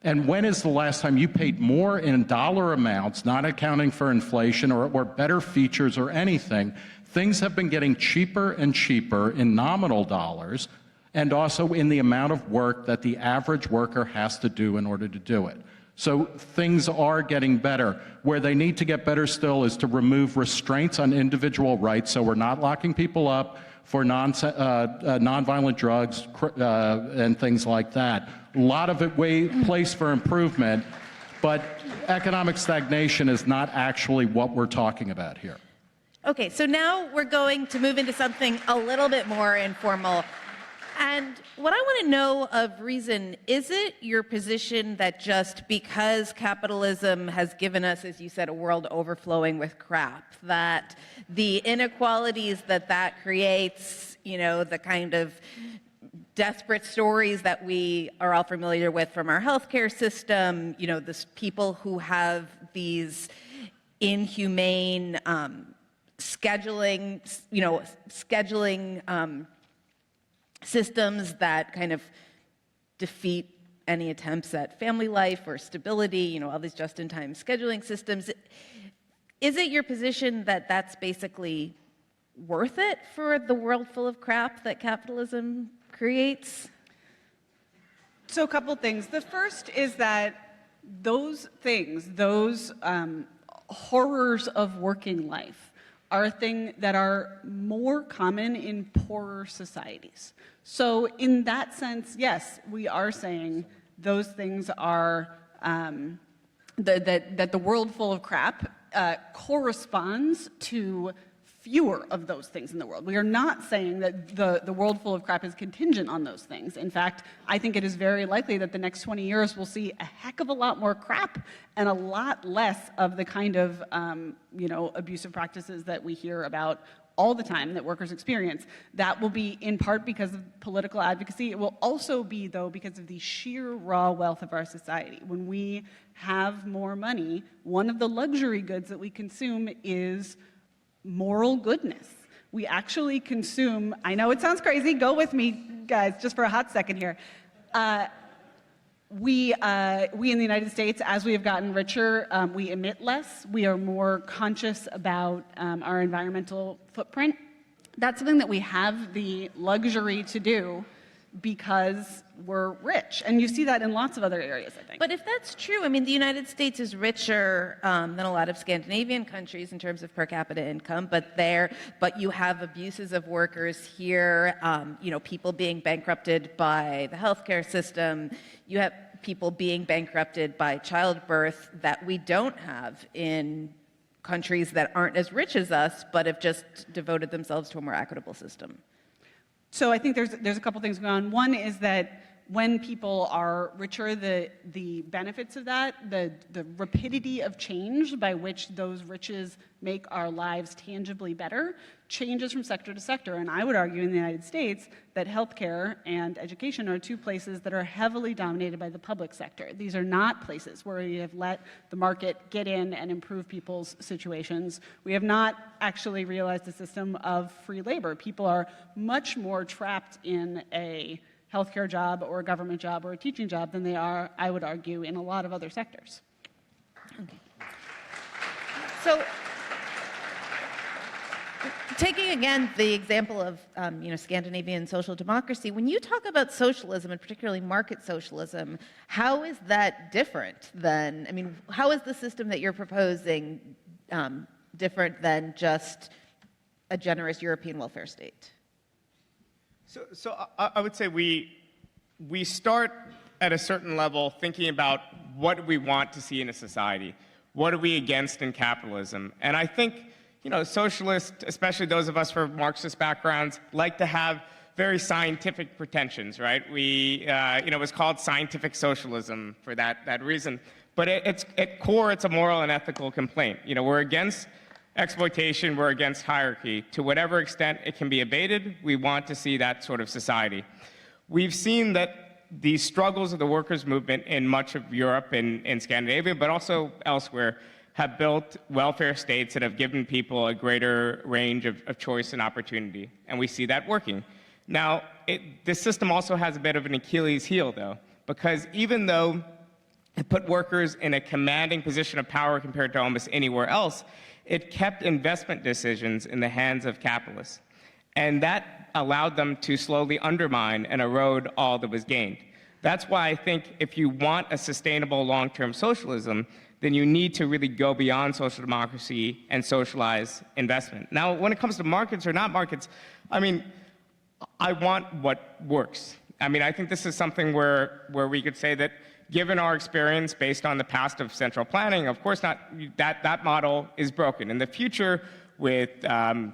S4: And when is the last time you paid more in dollar amounts, not accounting for inflation or better features or anything? Things have been getting cheaper and cheaper in nominal dollars, and also in the amount of work that the average worker has to do in order to do it. So things are getting better. Where they need to get better still is to remove restraints on individual rights, so we're not locking people up for nonviolent drugs and things like that. A lot of it place for improvement, but economic stagnation is not actually what we're talking about here.
S1: Okay, so now we're going to move into something a little bit more informal. And what I want to know of Reason, is it your position that just because capitalism has given us, as you said, a world overflowing with crap, that the inequalities that creates, the kind of desperate stories that we are all familiar with from our healthcare system, this people who have these inhumane scheduling systems that kind of defeat any attempts at family life or stability, all these just-in-time scheduling systems. Is it your position that that's basically worth it for the world full of crap that capitalism creates?
S2: So a couple things. The first is that those things, those horrors of working life, are a thing that are more common in poorer societies. So in that sense, yes, we are saying those things are, that the world full of crap corresponds to fewer of those things in the world. We are not saying that the world full of crap is contingent on those things. In fact, I think it is very likely that the next 20 years we'll see a heck of a lot more crap and a lot less of the kind of abusive practices that we hear about all the time that workers experience. That will be in part because of political advocacy. It will also be, though, because of the sheer raw wealth of our society. When we have more money, one of the luxury goods that we consume is moral goodness. We actually consume, I know it sounds crazy, go with me, guys, just for a hot second here. We in the United States, as we have gotten richer, we emit less. We are more conscious about our environmental footprint. That's something that we have the luxury to do because we're rich. And you see that in lots of other areas, I think.
S1: But if that's true, the United States is richer than a lot of Scandinavian countries in terms of per capita income, but you have abuses of workers here, people being bankrupted by the healthcare system. You have people being bankrupted by childbirth that we don't have in countries that aren't as rich as us, but have just devoted themselves to a more equitable system.
S2: So I think there's a couple things going on. One is that when people are richer, the benefits of that, the rapidity of change by which those riches make our lives tangibly better, changes from sector to sector. And I would argue in the United States that healthcare and education are two places that are heavily dominated by the public sector. These are not places where we have let the market get in and improve people's situations. We have not actually realized a system of free labor. People are much more trapped in a healthcare job or a government job or a teaching job than they are, I would argue, in a lot of other sectors.
S1: Okay. So, taking again the example of Scandinavian social democracy, when you talk about socialism, and particularly market socialism, how is that different than, how is the system that you're proposing different than just a generous European welfare state?
S5: So I would say we start at a certain level, thinking about what we want to see in a society. What are we against in capitalism? And I think, socialists, especially those of us from Marxist backgrounds, like to have very scientific pretensions, right? It was called scientific socialism for that reason. But at core, it's a moral and ethical complaint. We're against exploitation, we're against hierarchy. To whatever extent it can be abated, we want to see that sort of society. We've seen that the struggles of the workers' movement in much of Europe and Scandinavia, but also elsewhere, have built welfare states that have given people a greater range of choice and opportunity. And we see that working. Now, this system also has a bit of an Achilles heel, though, because even though it put workers in a commanding position of power compared to almost anywhere else, it kept investment decisions in the hands of capitalists. And that allowed them to slowly undermine and erode all that was gained. That's why I think if you want a sustainable long-term socialism, then you need to really go beyond social democracy and socialize investment. Now, when it comes to markets or not markets, I want what works. I think this is something where we could say that given our experience based on the past of central planning, of course not, that model is broken. In the future, with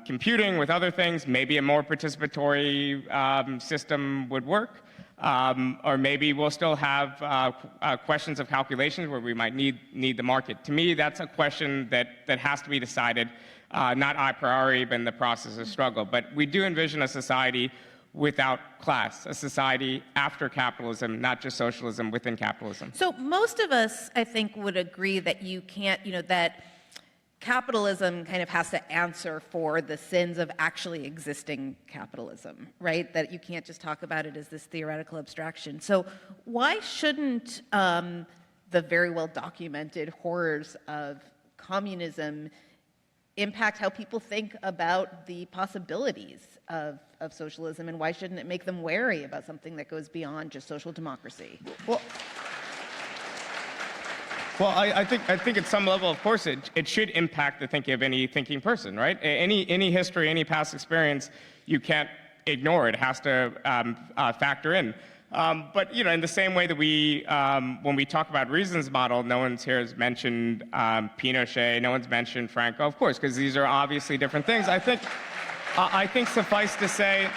S5: computing, with other things, maybe a more participatory system would work. Or maybe we'll still have questions of calculations where we might need the market. To me, that's a question that has to be decided, not a priori, but in the process of struggle. But we do envision a society without class, a society after capitalism, not just socialism within capitalism.
S1: So most of us, I think, would agree that you can't, that capitalism kind of has to answer for the sins of actually existing capitalism, right? That you can't just talk about it as this theoretical abstraction. So why shouldn't the very well documented horrors of communism impact how people think about the possibilities of socialism, and why shouldn't it make them wary about something that goes beyond just social democracy?
S5: Well, I think at some level, of course, it should impact the thinking of any thinking person, right? Any history, any past experience, you can't ignore. It has to factor in. But in the same way that when we talk about Reason's model, no one's here has mentioned Pinochet, no one's mentioned Franco, of course, because these are obviously different things. I think suffice to say,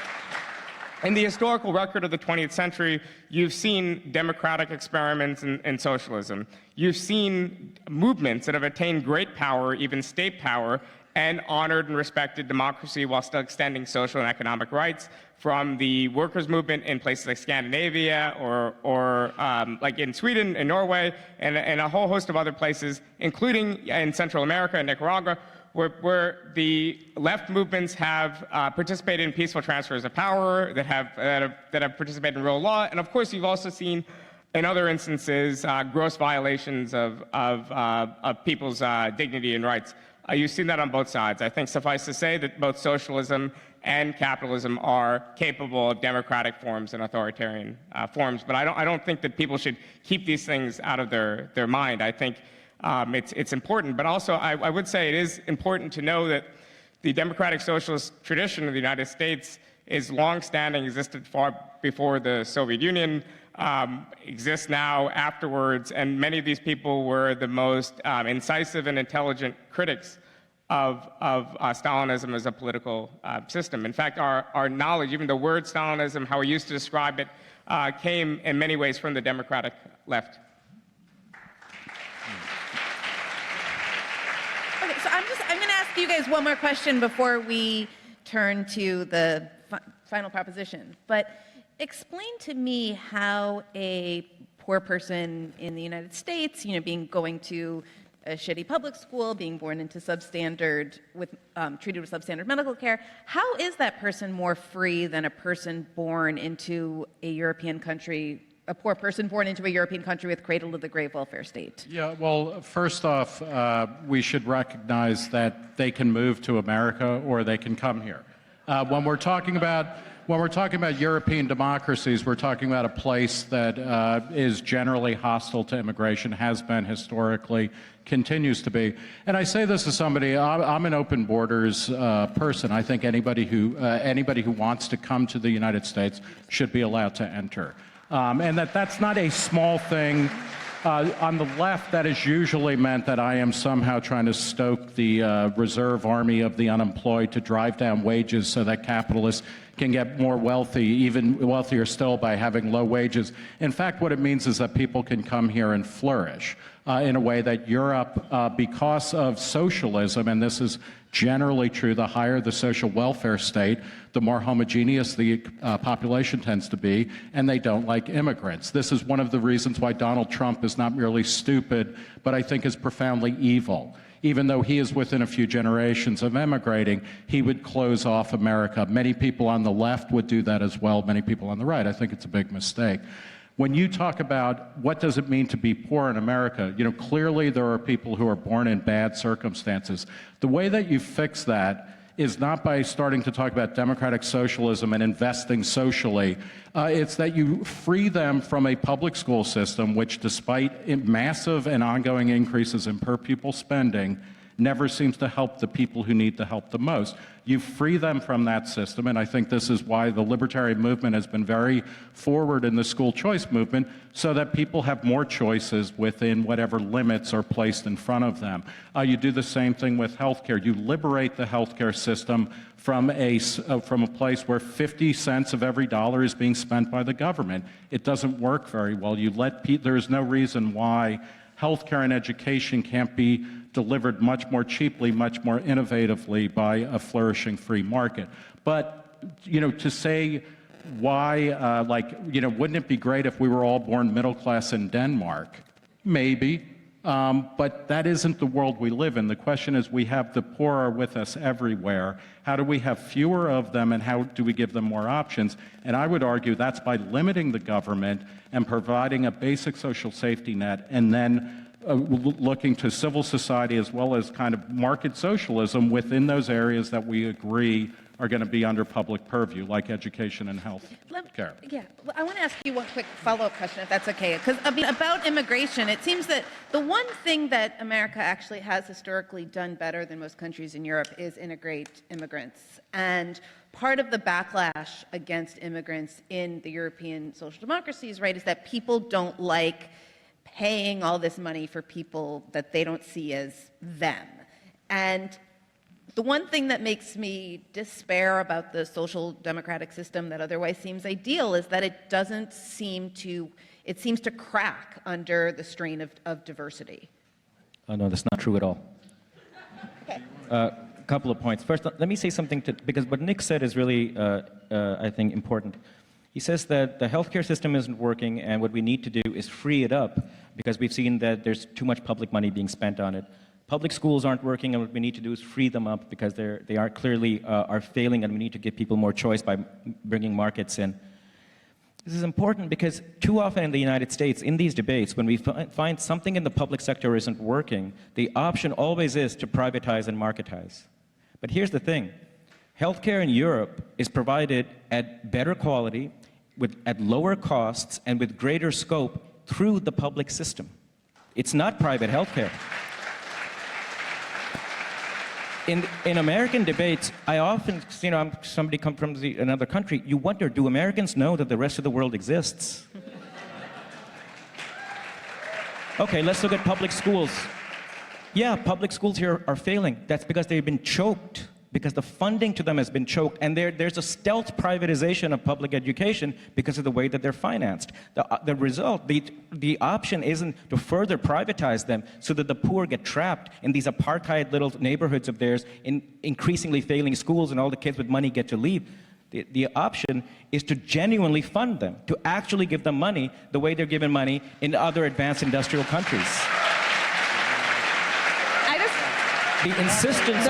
S5: in the historical record of the 20th century, you've seen democratic experiments in socialism. You've seen movements that have attained great power, even state power, and honored and respected democracy while still extending social and economic rights, from the workers' movement in places like Scandinavia or like in Sweden and Norway and a whole host of other places, including in Central America and Nicaragua, where the left movements have participated in peaceful transfers of power, that have participated in rule of law, and of course you've also seen in other instances gross violations of people's dignity and rights. You've seen that on both sides. I think suffice to say that both socialism and capitalism are capable of democratic forms and authoritarian forms. But I don't think that people should keep these things out of their mind. I think it's important. But also, I would say it is important to know that the democratic socialist tradition of the United States is long-standing, existed far before the Soviet Union, exists now afterwards, and many of these people were the most incisive and intelligent critics of Stalinism as a political system. In fact, our knowledge, even the word Stalinism, how we used to describe it, came in many ways from the democratic left.
S1: Okay, so I'm going to ask you guys one more question before we turn to the final proposition. But explain to me how a poor person in the United States, going to a shitty public school, being born into substandard, treated with substandard medical care, how is that person more free than a person born into a European country, a poor person born into a European country with cradle-to-the-grave welfare state?
S4: Yeah, well, first off, we should recognize that they can move to America or they can come here. When we're talking about European democracies, we're talking about a place that is generally hostile to immigration, has been historically, continues to be. And I say this as somebody, I'm an open borders person. I think anybody who wants to come to the United States should be allowed to enter. And that's not a small thing. On the left, that is usually meant that I am somehow trying to stoke the reserve army of the unemployed to drive down wages so that capitalists can get more wealthy, even wealthier still by having low wages. In fact, what it means is that people can come here and flourish in a way that Europe, because of socialism, and this is generally true, the higher the social welfare state, the more homogeneous the population tends to be, and they don't like immigrants. This is one of the reasons why Donald Trump is not merely stupid, but I think is profoundly evil. Even though he is within a few generations of emigrating, he would close off America. Many people on the left would do that as well, many people on the right. I think it's a big mistake. When you talk about what does it mean to be poor in America, clearly there are people who are born in bad circumstances. The way that you fix that is not by starting to talk about democratic socialism and investing socially. It's that you free them from a public school system, which despite massive and ongoing increases in per pupil spending, never seems to help the people who need the help the most. You free them from that system, and I think this is why the libertarian movement has been very forward in the school choice movement, so that people have more choices within whatever limits are placed in front of them. You do the same thing with healthcare. You liberate the healthcare system from a place where 50 cents of every dollar is being spent by the government. It doesn't work very well. There is no reason why healthcare and education can't be delivered much more cheaply, much more innovatively by a flourishing free market. But, to say why, wouldn't it be great if we were all born middle class in Denmark? Maybe, but that isn't the world we live in. The question is, we have the poor are with us everywhere. How do we have fewer of them, and how do we give them more options? And I would argue that's by limiting the government and providing a basic social safety net, and then looking to civil society as well as kind of market socialism within those areas that we agree are going to be under public purview, like education and health care.
S1: Yeah, well, I want to ask you one quick follow-up question, if that's okay. Because, about immigration, it seems that the one thing that America actually has historically done better than most countries in Europe is integrate immigrants. And part of the backlash against immigrants in the European social democracies, right, is that people don't like paying all this money for people that they don't see as them. And the one thing that makes me despair about the social democratic system that otherwise seems ideal is that it seems to crack under the strain of diversity.
S3: Oh, no, that's not true at all.
S1: Okay.
S3: A couple of points. First, let me say something because what Nick said is really, I think, important. He says that the healthcare system isn't working, and what we need to do is free it up because we've seen that there's too much public money being spent on it. Public schools aren't working, and what we need to do is free them up because they are clearly are failing, and we need to give people more choice by bringing markets in. This is important because too often in the United States, in these debates, when we find something in the public sector isn't working, the option always is to privatize and marketize. But here's the thing. Healthcare in Europe is provided at better quality, at lower costs, and with greater scope through the public system. It's not private healthcare. In American debates, I often, somebody come from another country, you wonder, do Americans know that the rest of the world exists? Okay, let's look at public schools. Yeah, public schools here are failing. That's because they've been choked, because the funding to them has been choked, and there's a stealth privatization of public education because of the way that they're financed. The result, the option isn't to further privatize them so that the poor get trapped in these apartheid little neighborhoods of theirs in increasingly failing schools and all the kids with money get to leave. The option is to genuinely fund them, to actually give them money the way they're given money in other advanced industrial countries. The insistence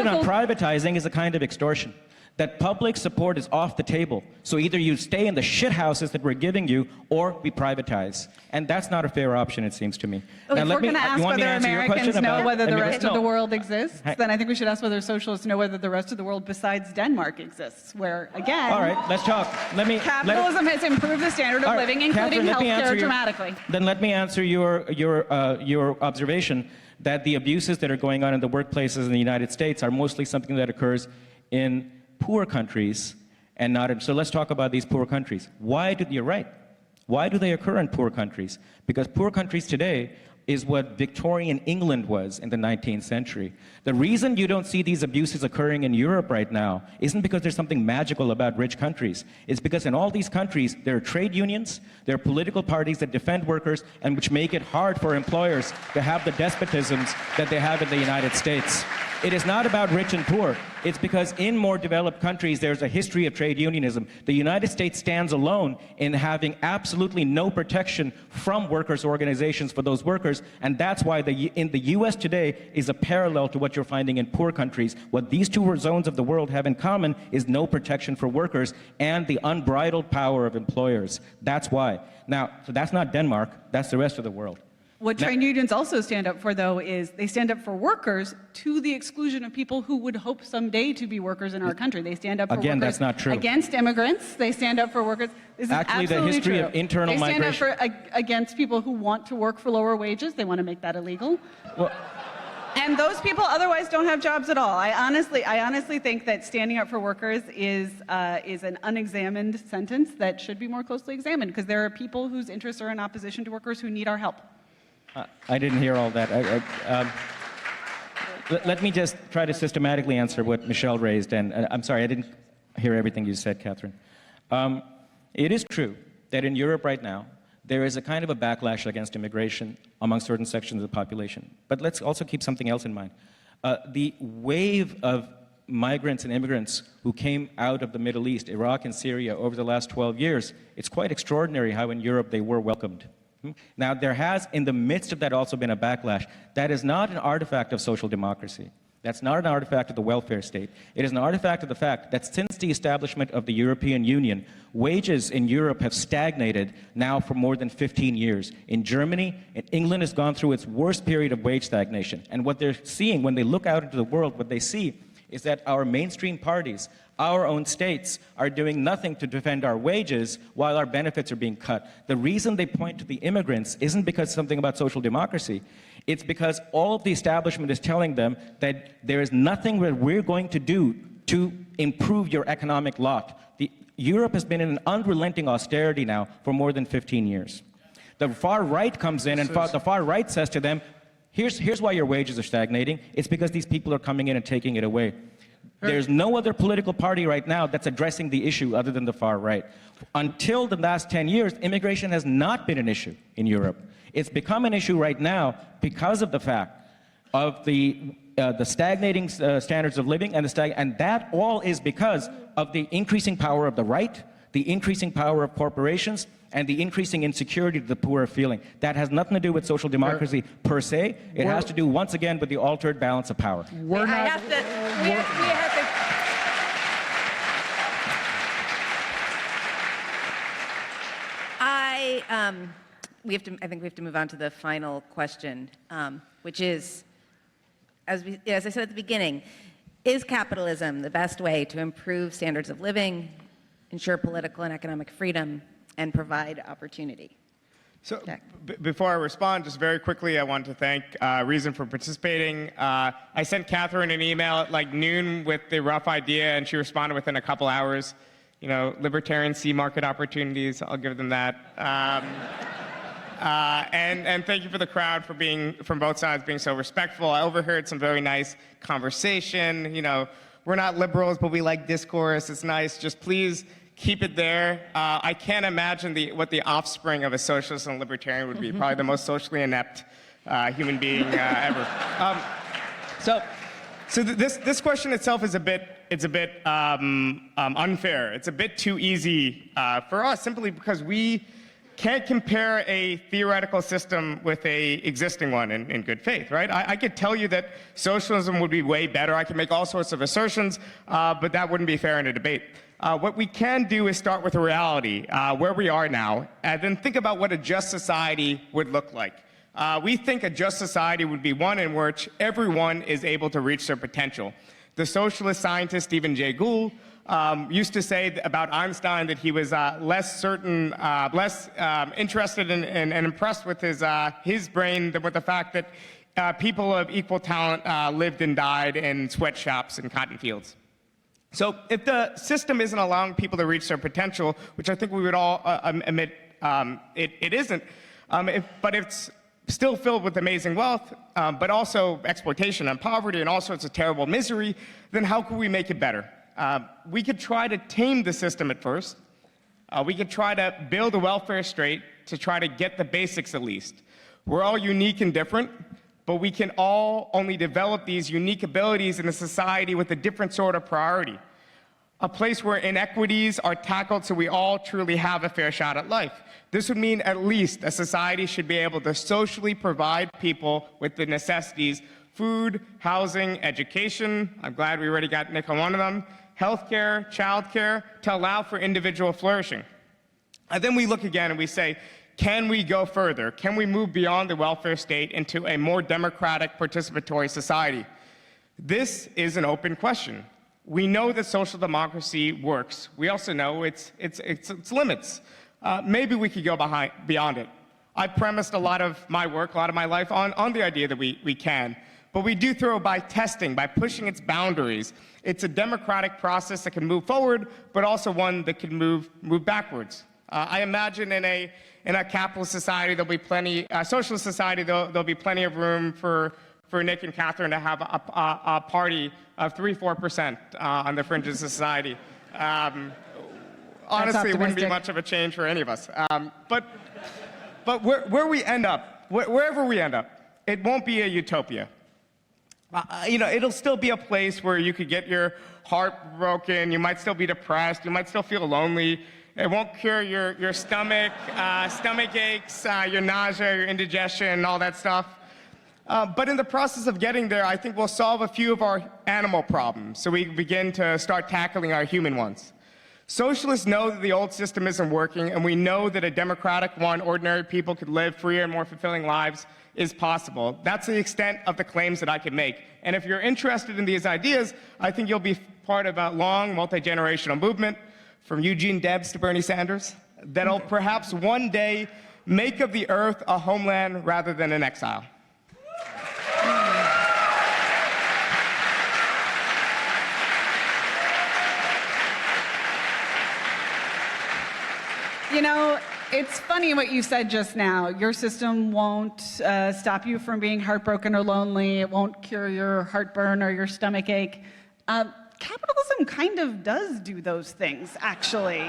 S3: on privatizing is a kind of extortion. That public support is off the table. So either you stay in the shit houses that we're giving you, or we privatize. And that's not a fair option, it seems to me.
S2: Now, if we're going to ask whether Americans know whether the rest of the world exists, then I think we should ask whether socialists know whether the rest of the world besides Denmark exists, where, again,
S3: all right, let's talk.
S2: Capitalism has improved the standard of living, including healthcare, dramatically.
S3: Then let me answer your observation that the abuses that are going on in the workplaces in the United States are mostly something that occurs in poor countries, and not in. So let's talk about these poor countries. You're right. Why do they occur in poor countries? Because poor countries today is what Victorian England was in the 19th century. The reason you don't see these abuses occurring in Europe right now isn't because there's something magical about rich countries. It's because in all these countries, there are trade unions, there are political parties that defend workers, and which make it hard for employers to have the despotisms that they have in the United States. It is not about rich and poor. It's because in more developed countries, there's a history of trade unionism. The United States stands alone in having absolutely no protection from workers' organizations for those workers, and that's why in the US today is a parallel to what you're finding in poor countries. What these two zones of the world have in common is no protection for workers and the unbridled power of employers. That's why. Now, so that's not Denmark, that's the rest of the world.
S2: What trade unions also stand up for, though, is they stand up for workers to the exclusion of people who would hope someday to be workers in our country. They stand up for
S3: Again,
S2: workers
S3: that's not true.
S2: against immigrants. They stand up for workers. This is
S3: Actually, the
S2: absolutely
S3: history
S2: true.
S3: of internal
S2: migration. They stand
S3: migration.
S2: up against people who want to work for lower wages. They want to make that illegal.
S3: Well,
S2: And those people otherwise don't have jobs at all. I honestly think that standing up for workers is an unexamined sentence that should be more closely examined, because there are people whose interests are in opposition to workers who need our help.
S3: I didn't hear all that. Let me just try to systematically answer what Michelle raised, and I'm sorry, I didn't hear everything you said, Catherine. It is true that in Europe right now, there is a kind of a backlash against immigration among certain sections of the population. But let's also keep something else in mind. The wave of migrants and immigrants who came out of the Middle East, Iraq and Syria, over the last 12 years, it's quite extraordinary how in Europe they were welcomed. Now, there has, in the midst of that, also been a backlash. That is not an artifact of social democracy. That's not an artifact of the welfare state. It is an artifact of the fact that since the establishment of the European Union, wages in Europe have stagnated now for more than 15 years. In Germany, England has gone through its worst period of wage stagnation. And what they're seeing when they look out into the world, what they see is that our mainstream parties, our own states, are doing nothing to defend our wages while our benefits are being cut. The reason they point to the immigrants isn't because something about social democracy. It's because all of the establishment is telling them that there is nothing that we're going to do to improve your economic lot. Europe has been in an unrelenting austerity now for more than 15 years. The far right comes in and the far right says to them, here's why your wages are stagnating. It's because these people are coming in and taking it away. There's no other political party right now that's addressing the issue other than the far right. Until the last 10 years, immigration has not been an issue in Europe. It's become an issue right now because of the fact of the stagnating standards of living, and that all is because of the increasing power of the right, the increasing power of corporations, and the increasing insecurity that the poor are feeling. That has nothing to do with social democracy per se. It has to do, once again, with the altered balance of power.
S1: We have to. I think we have to move on to the final question, which is, as I said at the beginning, is capitalism the best way to improve standards of living, ensure political and economic freedom, and provide opportunity?
S5: So before I respond, just very quickly, I want to thank Reason for participating. I sent Catherine an email at like noon with the rough idea, and she responded within a couple hours. You know, libertarians see market opportunities. I'll give them that. And thank you for the crowd for being, from both sides, being so respectful. I overheard some very nice conversation. You know, we're not liberals, but we like discourse. It's nice. Just please keep it there. I can't imagine what the offspring of a socialist and libertarian would be. Probably the most socially inept human being ever. So this question itself is a bit unfair. It's a bit too easy for us, simply because we can't compare a theoretical system with a existing one in good faith, right? I could tell you that socialism would be way better. I could make all sorts of assertions, but that wouldn't be fair in a debate. What we can do is start with a reality, where we are now, and then think about what a just society would look like. We think a just society would be one in which everyone is able to reach their potential. The socialist scientist Stephen Jay Gould used to say about Einstein that he was less interested in and impressed with his brain than with the fact that people of equal talent lived and died in sweatshops and cotton fields. So if the system isn't allowing people to reach their potential, which I think we would all admit it isn't, but it's still filled with amazing wealth, but also exploitation and poverty and all sorts of terrible misery, then how can we make it better? We could try to tame the system at first. We could try to build a welfare state to try to get the basics at least. We're all unique and different, but we can all only develop these unique abilities in a society with a different sort of priority. A place where inequities are tackled so we all truly have a fair shot at life. This would mean at least a society should be able to socially provide people with the necessities: food, housing, education. I'm glad we already got Nick on one of them. Healthcare, childcare, to allow for individual flourishing. And then we look again and we say, can we go further? Can we move beyond the welfare state into a more democratic, participatory society? This is an open question. We know that social democracy works. We also know its limits. Maybe we could go beyond it. I premised a lot of my work, a lot of my life on the idea that we can. But we do throw by testing, by pushing its boundaries. It's a democratic process that can move forward, but also one that can move backwards. I imagine in a capitalist society, there'll be plenty, socialist society, there'll be plenty of room for Nick and Katherine to have a party of 3-4% on the fringes of society. Honestly, it wouldn't be much of a change for any of us. But where we end up, wherever we end up, it won't be a utopia. It'll still be a place where you could get your heart broken, you might still be depressed, you might still feel lonely. It won't cure your stomach aches, your nausea, your indigestion, all that stuff. But in the process of getting there, I think we'll solve a few of our animal problems so we can begin to start tackling our human ones. Socialists know that the old system isn't working, and we know that a democratic one, ordinary people could live freer and more fulfilling lives, is possible. That's the extent of the claims that I can make. And if you're interested in these ideas, I think you'll be part of a long, multi-generational movement, from Eugene Debs to Bernie Sanders, that'll perhaps one day make of the earth a homeland rather than an exile.
S2: It's funny what you said just now. Your system won't stop you from being heartbroken or lonely. It won't cure your heartburn or your stomach ache. Capitalism kind of does do those things, actually.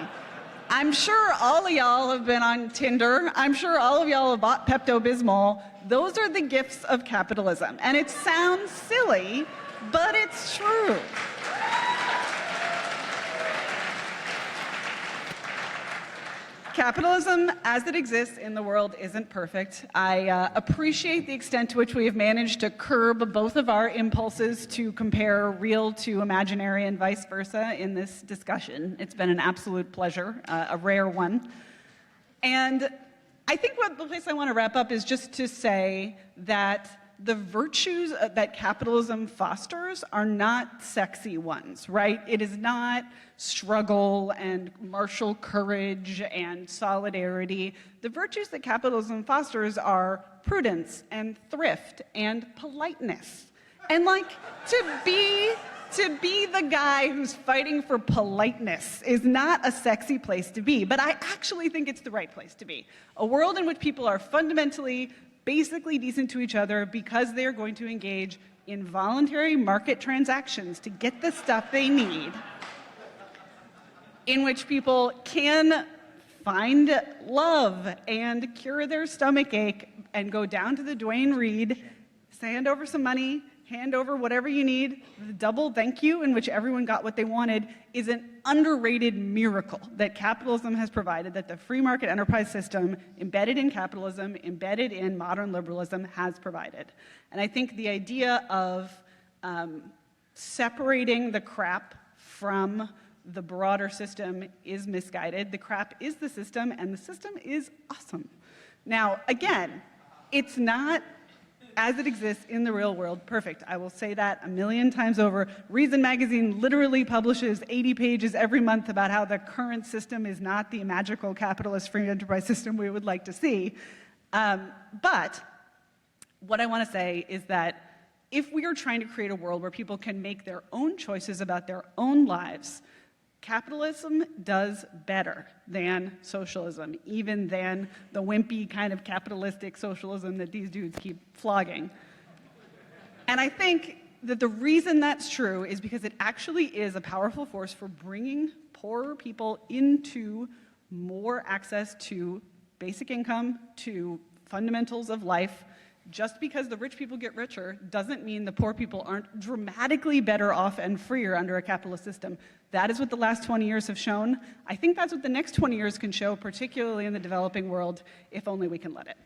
S2: I'm sure all of y'all have been on Tinder. I'm sure all of y'all have bought Pepto-Bismol. Those are the gifts of capitalism. And it sounds silly, but it's true. Capitalism, as it exists in the world, isn't perfect. I appreciate the extent to which we have managed to curb both of our impulses to compare real to imaginary and vice versa in this discussion. It's been an absolute pleasure, a rare one. And I think the place I want to wrap up is just to say that the virtues that capitalism fosters are not sexy ones, right? It is not struggle and martial courage and solidarity. The virtues that capitalism fosters are prudence and thrift and politeness. And to be the guy who's fighting for politeness is not a sexy place to be, but I actually think it's the right place to be. A world in which people are fundamentally basically decent to each other because they are going to engage in voluntary market transactions to get the stuff they need, in which people can find love and cure their stomach ache and go down to the Duane Reade, hand over some money, hand over whatever you need. The double thank you in which everyone got what they wanted is an underrated miracle that capitalism has provided, that the free market enterprise system embedded in capitalism, embedded in modern liberalism, has provided. And I think the idea of separating the crap from the broader system is misguided. The crap is the system, and the system is awesome. Now, again, it's not, as it exists in the real world, perfect. I will say that a million times over. Reason Magazine literally publishes 80 pages every month about how the current system is not the magical capitalist free enterprise system we would like to see. But what I want to say is that if we are trying to create a world where people can make their own choices about their own lives, capitalism does better than socialism, even than the wimpy kind of capitalistic socialism that these dudes keep flogging. And I think that the reason that's true is because it actually is a powerful force for bringing poorer people into more access to basic income, to fundamentals of life. Just because the rich people get richer doesn't mean the poor people aren't dramatically better off and freer under a capitalist system. That is what the last 20 years have shown. I think that's what the next 20 years can show, particularly in the developing world, if only we can let it.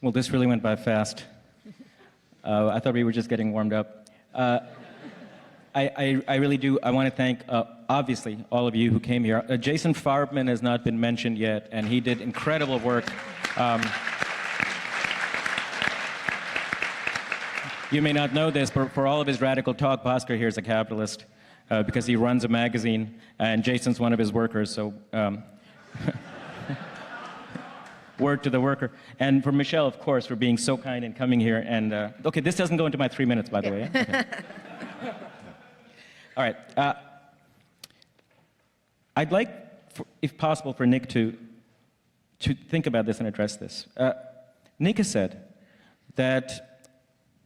S3: Well, this really went by fast. I thought we were just getting warmed up. I really do. I want to thank, obviously, all of you who came here. Jason Farbman has not been mentioned yet, and he did incredible work. You may not know this, but for all of his radical talk, Bhaskar here is a capitalist because he runs a magazine, and Jason's one of his workers, so word to the worker. And for Michelle, of course, for being so kind and coming here. And okay, this doesn't go into my 3 minutes, by the way. Okay. All right. I'd like, if possible, for Nick to think about this and address this. Nick has said that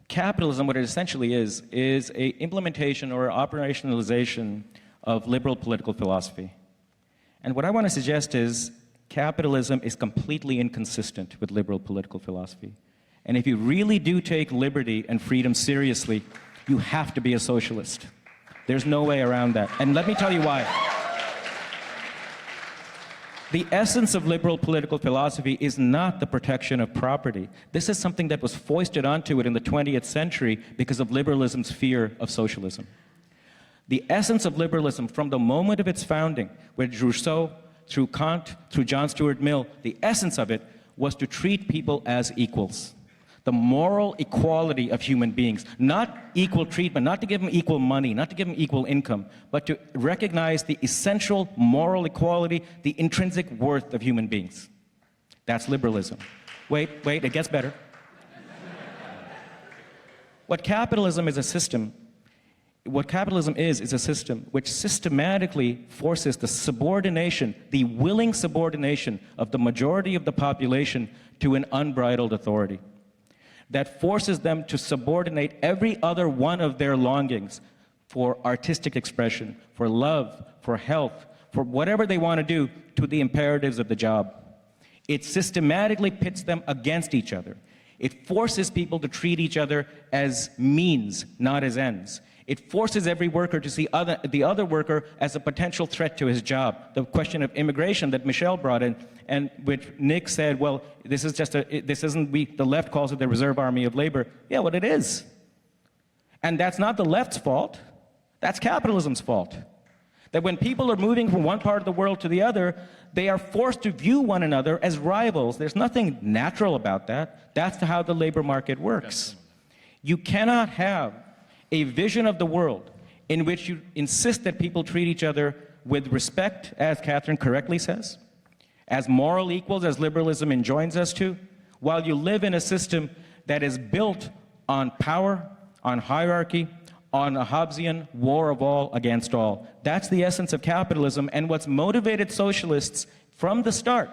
S3: capitalism, what it essentially is a implementation or operationalization of liberal political philosophy. And what I want to suggest is capitalism is completely inconsistent with liberal political philosophy. And if you really do take liberty and freedom seriously, you have to be a socialist. There's no way around that. And let me tell you why. The essence of liberal political philosophy is not the protection of property. This is something that was foisted onto it in the 20th century because of liberalism's fear of socialism. The essence of liberalism from the moment of its founding, with Rousseau, through Kant, through John Stuart Mill, the essence of it was to treat people as equals. The moral equality of human beings, not equal treatment, not to give them equal money, not to give them equal income, but to recognize the essential moral equality, the intrinsic worth of human beings. That's liberalism. Wait, it gets better. What capitalism is a system which systematically forces the subordination, the willing subordination of the majority of the population to an unbridled authority. That forces them to subordinate every other one of their longings for artistic expression, for love, for health, for whatever they want to do, to the imperatives of the job. It systematically pits them against each other. It forces people to treat each other as means, not as ends. It forces every worker to see the other worker as a potential threat to his job. The question of immigration that Michelle brought in, and which Nick said, well, this isn't, the left calls it the reserve army of labor. Yeah, well, it is. And that's not the left's fault. That's capitalism's fault. That when people are moving from one part of the world to the other, they are forced to view one another as rivals. There's nothing natural about that. That's how the labor market works. You cannot have a vision of the world in which you insist that people treat each other with respect, as Katherine correctly says, as moral equals as liberalism enjoins us to, while you live in a system that is built on power, on hierarchy, on a Hobbesian war of all against all. That's the essence of capitalism, and what's motivated socialists from the start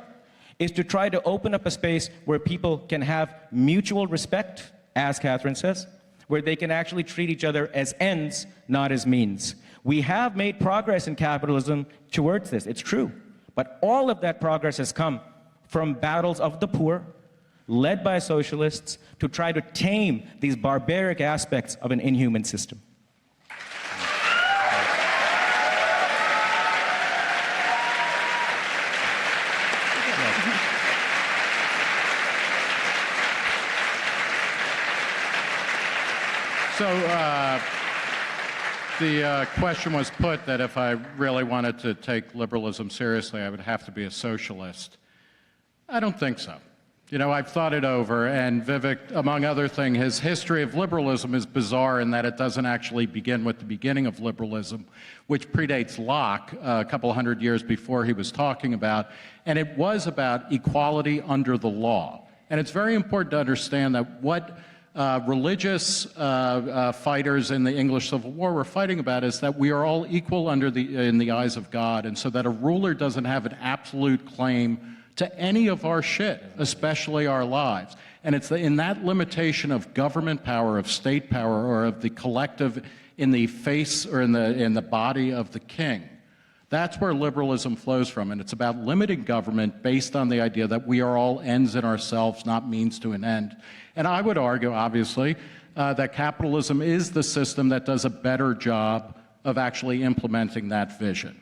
S3: is to try to open up a space where people can have mutual respect, as Katherine says, where they can actually treat each other as ends, not as means. We have made progress in capitalism towards this, it's true. But all of that progress has come from battles of the poor, led by socialists, to try to tame these barbaric aspects of an inhuman system.
S4: So the question was put that if I really wanted to take liberalism seriously, I would have to be a socialist. I don't think so. You know, I've thought it over, and Vivek, among other things, his history of liberalism is bizarre in that it doesn't actually begin with the beginning of liberalism, which predates Locke a couple hundred years before he was talking about, and it was about equality under the law. And it's very important to understand that what religious fighters in the English Civil War were fighting about is that we are all equal in the eyes of God, and so that a ruler doesn't have an absolute claim to any of our shit, especially our lives. And it's in that limitation of government power, of state power, or of the collective in the face or in the body of the king. That's where liberalism flows from, and it's about limiting government based on the idea that we are all ends in ourselves, not means to an end. And I would argue, obviously, that capitalism is the system that does a better job of actually implementing that vision.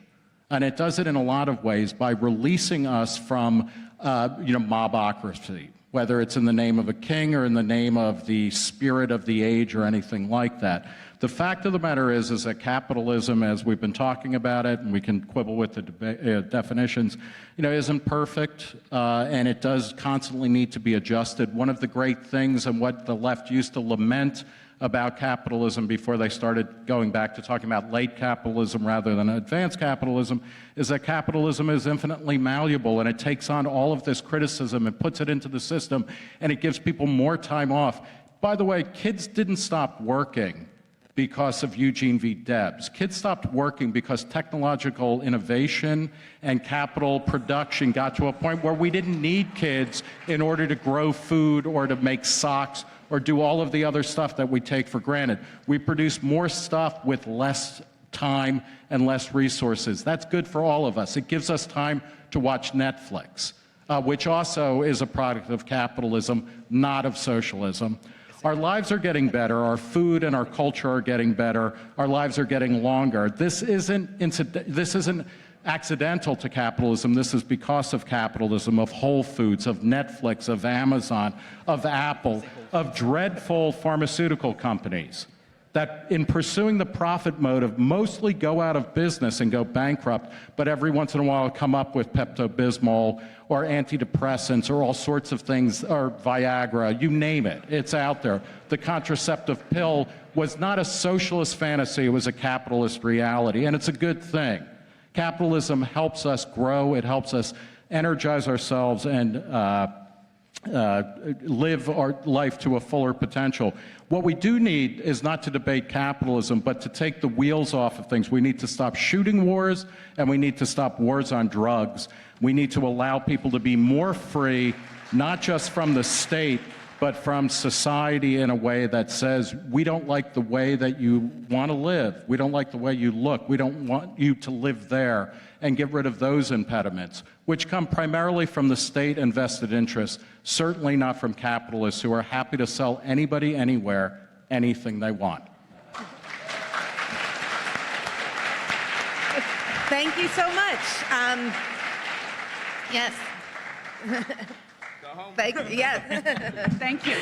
S4: And it does it in a lot of ways by releasing us from, mobocracy, whether it's in the name of a king or in the name of the spirit of the age or anything like that. The fact of the matter is that capitalism, as we've been talking about it, and we can quibble with the definitions, isn't perfect, and it does constantly need to be adjusted. One of the great things and what the left used to lament about capitalism before they started going back to talking about late capitalism rather than advanced capitalism is that capitalism is infinitely malleable, and it takes on all of this criticism and puts it into the system, and it gives people more time off. By the way, kids didn't stop working because of Eugene V. Debs. Kids stopped working because technological innovation and capital production got to a point where we didn't need kids in order to grow food or to make socks or do all of the other stuff that we take for granted. We produce more stuff with less time and less resources. That's good for all of us. It gives us time to watch Netflix, which also is a product of capitalism, not of socialism. Our lives are getting better. Our food and our culture are getting better. Our lives are getting longer. This isn't accidental to capitalism. This is because of capitalism, of Whole Foods, of Netflix, of Amazon, of Apple, of dreadful pharmaceutical companies that in pursuing the profit motive mostly go out of business and go bankrupt, but every once in a while come up with Pepto-Bismol or antidepressants or all sorts of things, or Viagra, you name it, it's out there. The contraceptive pill was not a socialist fantasy, it was a capitalist reality, and it's a good thing. Capitalism helps us grow, it helps us energize ourselves and live our life to a fuller potential. What we do need is not to debate capitalism, but to take the wheels off of things. We need to stop shooting wars, and we need to stop wars on drugs. We need to allow people to be more free, not just from the state, but from society in a way that says, we don't like the way that you want to live. We don't like the way you look. We don't want you to live there, and get rid of those impediments, which come primarily from the state and vested interests, certainly not from capitalists who are happy to sell anybody, anywhere, anything they want.
S1: Thank you so much. Yes.
S5: Go home.
S1: Yes.
S2: Thank you.